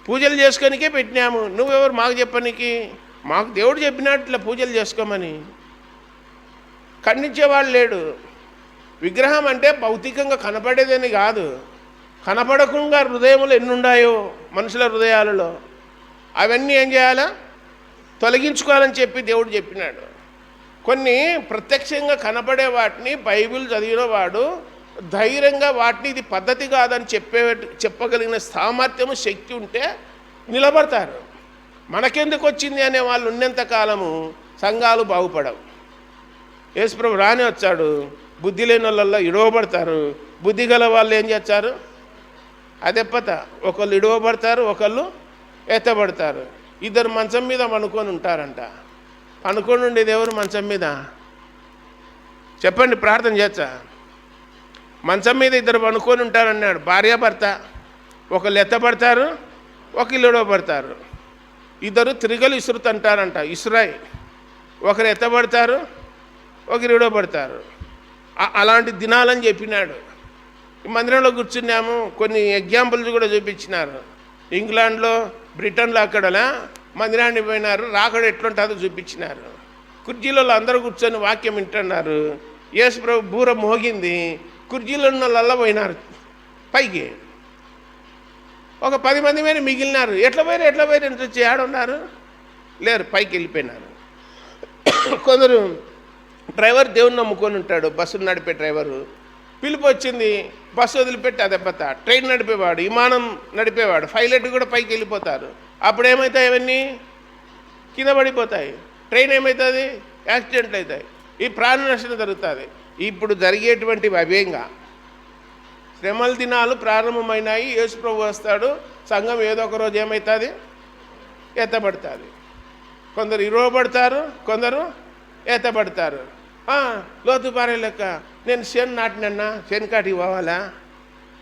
పూజలు చేసుకొనికే పెట్టినాము. నువ్వెవరు మాకు చెప్పనీకి? మాకు దేవుడు చెప్పినాడు ఇట్లా పూజలు చేసుకోమని. ఖండించేవాడు లేడు. విగ్రహం అంటే భౌతికంగా కనపడేదని కాదు, కనపడకుండా హృదయములు ఎన్నున్నాయో మనుషుల హృదయాలలో అవన్నీ ఏం చేయాలా? తొలగించుకోవాలని చెప్పి దేవుడు చెప్పినాడు. కొన్ని ప్రత్యక్షంగా కనపడే వాటిని బైబిల్ చదివిన వాడు ధైర్యంగా వాటిని ఇది పద్ధతి కాదని చెప్పగలిగిన సామర్థ్యము, శక్తి ఉంటే నిలబడతారు. మనకెందుకు వచ్చింది అనే వాళ్ళు ఉన్నంత కాలము సంఘాలు బాగుపడవు. యేసుప్రభు రాని వచ్చాడు, బుద్ధి లేని వాళ్ళల్లో ఇడవబడతారు. బుద్ధి గల వాళ్ళు ఏం చేస్తారు? అదే పత, ఒకళ్ళు ఇడవబడతారు, ఒకళ్ళు ఎత్తబడతారు. ఇద్దరు మంచం మీద పనుకొని ఉంటారంట. పనుకొని ఉండేది ఎవరు మంచం మీద? చెప్పండి, ప్రార్థన చేస్తా. మంచం మీద ఇద్దరు పనుకొని ఉంటారన్నాడు. భార్యాభర్త. ఒకళ్ళు ఎత్తబడతారు, ఒకళ్ళు ఇడవబడతారు. ఇద్దరు తిరగలు ఇసురుతంటారంట, ఇసురాయి. ఒకరు ఎత్తబడతారు, ఒకరు ఇడవబడతారు. అలాంటి దినాలని చెప్పినాడు. ఈ మందిరంలో కూర్చున్నాము, కొన్ని ఎగ్జాంపుల్స్ కూడా చూపించినారు. ఇంగ్లాండ్లో, బ్రిటన్లో అక్కడలా మందిరాన్ని పోయినారు, రాకడ ఎట్లుంటుందో చూపించినారు. కుర్చీలలో అందరూ కూర్చొని వాక్యం వింటున్నారు. యేసుప్రభు బూర మోగింది, కుర్చీలో ఉన్న వాళ్ళ పోయినారు పైకి. ఒక 10 మంది మీద మిగిలినారు. ఎట్లా పోయారు ఎంత వచ్చి ఆడున్నారు? లేరు, పైకి వెళ్ళిపోయినారు. కొందరు డ్రైవర్ దేవుని నమ్ముకొని ఉంటాడు, బస్సులు నడిపే డ్రైవరు. పిలుపు వచ్చింది, బస్సు వదిలిపెట్టి అదెబ్బత. ట్రైన్ నడిపేవాడు, విమానం నడిపేవాడు, పైలట్ కూడా పైకి వెళ్ళిపోతారు. అప్పుడు ఏమవుతాయి? అవన్నీ కింద పడిపోతాయి. ట్రైన్ ఏమవుతుంది? యాక్సిడెంట్లు అవుతాయి. ఈ ప్రాణ నష్టం జరుగుతుంది. ఇప్పుడు జరిగేటువంటివి అవేంగా శ్రమల దినాలు ప్రారంభమైనాయి. యేసుప్రభు వస్తాడు, సంఘం ఏదో ఒక రోజు ఏమవుతుంది? ఎత్తబడుతుంది. కొందరు ఇరవబడతారు, కొందరు ఎత్తబడతారు. లోతు పారే లెక్క నేను శని నాటినన్నా, శని కాటికి పోవాలా?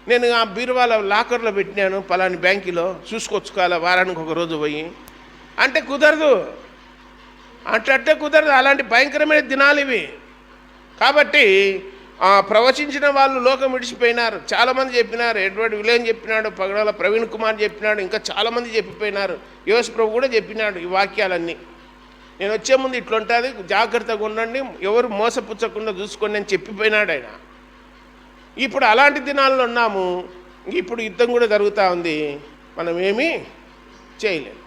నేను ఆ బీరువాల లాకర్లో పెట్టినాను పలాని బ్యాంకులో, చూసుకొచ్చుకోవాలా వారానికి ఒక రోజు పోయి అంటే కుదరదు. అట్లట్టే కుదరదు. అలాంటి భయంకరమైన దినాలు ఇవి. కాబట్టి ప్రవచించిన వాళ్ళు లోకం విడిచిపోయినారు. చాలామంది చెప్పినారు. ఎడ్వర్డ్ విలేన్ చెప్పినాడు, పగడాల ప్రవీణ్ కుమార్ చెప్పినాడు, ఇంకా చాలామంది చెప్పిపోయినారు. యేసుప్రభు కూడా చెప్పినాడు ఈ వాక్యాలన్నీ. నేను వచ్చే ముందు ఇట్లుంటుంది, జాగ్రత్తగా ఉండండి, ఎవరు మోసపుచ్చకుండా చూసుకోండి అని చెప్పిపోయినాడు ఆయన. ఇప్పుడు అలాంటి దినాల్లో ఉన్నాము. ఇప్పుడు యుద్ధం కూడా జరుగుతూ ఉంది. మనం ఏమీ చేయలేము.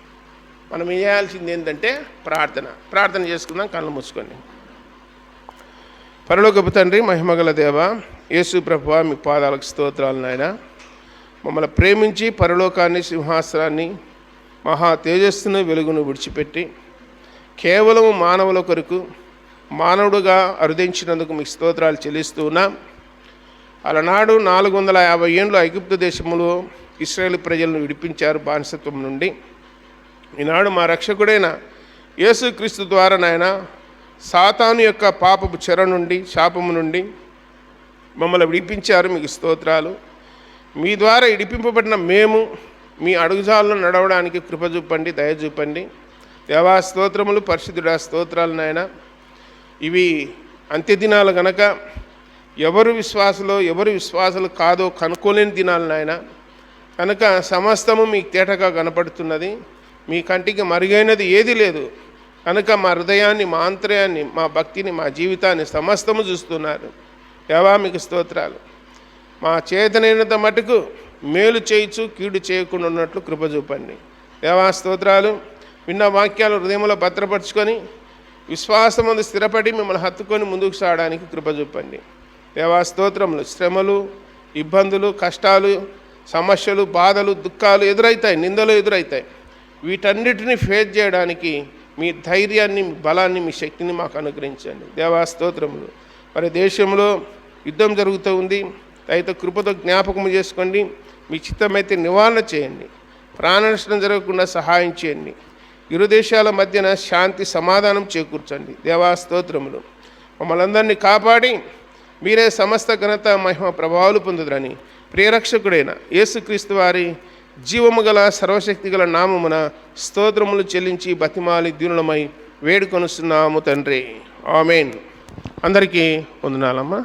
మనం ఏం చేయాల్సింది ఏంటంటే ప్రార్థన చేసుకుందాం. కళ్ళు మూసుకొని. పరలోకపు తండ్రి, మహిమగల దేవ, యేసు ప్రభువా, మీ పాదాలకు స్తోత్రాలు నాయన. మమ్మల్ని ప్రేమించి పరలోకాన్ని, సింహాసనాన్ని మహా తేజస్సును వెలుగును విడిచిపెట్టి కేవలం మానవుల కొరకు మానవుడుగా అరుదించినందుకు మీకు స్తోత్రాలు చెల్లిస్తూ ఉన్నాం. అలనాడు 450 ఏండ్లు ఐగుప్తు దేశంలో ఇశ్రాయేలు ప్రజలను విడిపించారు బానిసత్వం నుండి. ఈనాడు మా రక్షకుడైన యేసుక్రీస్తు ద్వారా నాయన సాతాను యొక్క పాపపు చెర నుండి శాపము నుండి మమ్మల్ని విడిపించారు. మీకు స్తోత్రాలు. మీ ద్వారా విడిపింపబడిన మేము మీ అడుగుజాలను నడవడానికి కృప చూపండి, దయ చూపండి. దేవా స్తోత్రములు, పరిశుద్ధుడా స్తోత్రాలు నాయన. ఇవి అంత్యదినాలు గనక ఎవరు విశ్వాసులు కాదో కనుక్కోలేని దినాలు నాయన. కనుక సమస్తము మీకు తేటగా కనపడుతున్నది. మీ కంటికి మరుగైనది ఏది లేదు. కనుక మా హృదయాన్ని, మా ఆంతర్యాన్ని, మా భక్తిని, మా జీవితాన్ని సమస్తము చూస్తున్నారు. దేవా మీకు స్తోత్రాలు. మా చేతనైనంత మటుకు మేలు చేయొచ్చు, కీడు చేయకుండా ఉన్నట్లు కృప చూపండి. దేవా స్తోత్రాలు. విన్న వాక్యాలు హృదయంలో భద్రపరుచుకొని విశ్వాసమందు స్థిరపడి మిమ్మల్ని హత్తుకొని ముందుకు సాగడానికి కృప చూపండి. దేవా స్తోత్రములు. శ్రమలు, ఇబ్బందులు, కష్టాలు, సమస్యలు, బాధలు, దుఃఖాలు ఎదురవుతాయి, నిందలు ఎదురవుతాయి. వీటన్నిటిని ఫేస్ చేయడానికి మీ ధైర్యాన్ని, మీ బలాన్ని, మీ శక్తిని మాకు అనుగ్రహించండి. దేవా స్తోత్రములు. మరి దేశంలో యుద్ధం జరుగుతూ ఉంది. అయితే కృపతో జ్ఞాపకం చేసుకోండి. మీ చిత్తమైతే నివారణ చేయండి. ప్రాణ నష్టం జరగకుండా సహాయం చేయండి. ఇరు దేశాల మధ్యన శాంతి సమాధానం చేకూర్చండి. దేవా స్తోత్రములు. మమ్మల్ని అందరినీ కాపాడి మీరే సమస్త ఘనత, మహిమ, ప్రభావాలు పొందుదురని ప్రియరక్షకుడైన యేసుక్రీస్తు వారి జీవము గల సర్వశక్తి గల నామమున స్తోత్రములు చెల్లించి బతిమాలి దీనులమై వేడుకొనుస్తున్నాము తండ్రి. ఆమేన్. అందరికీ వందనాలమ్మా.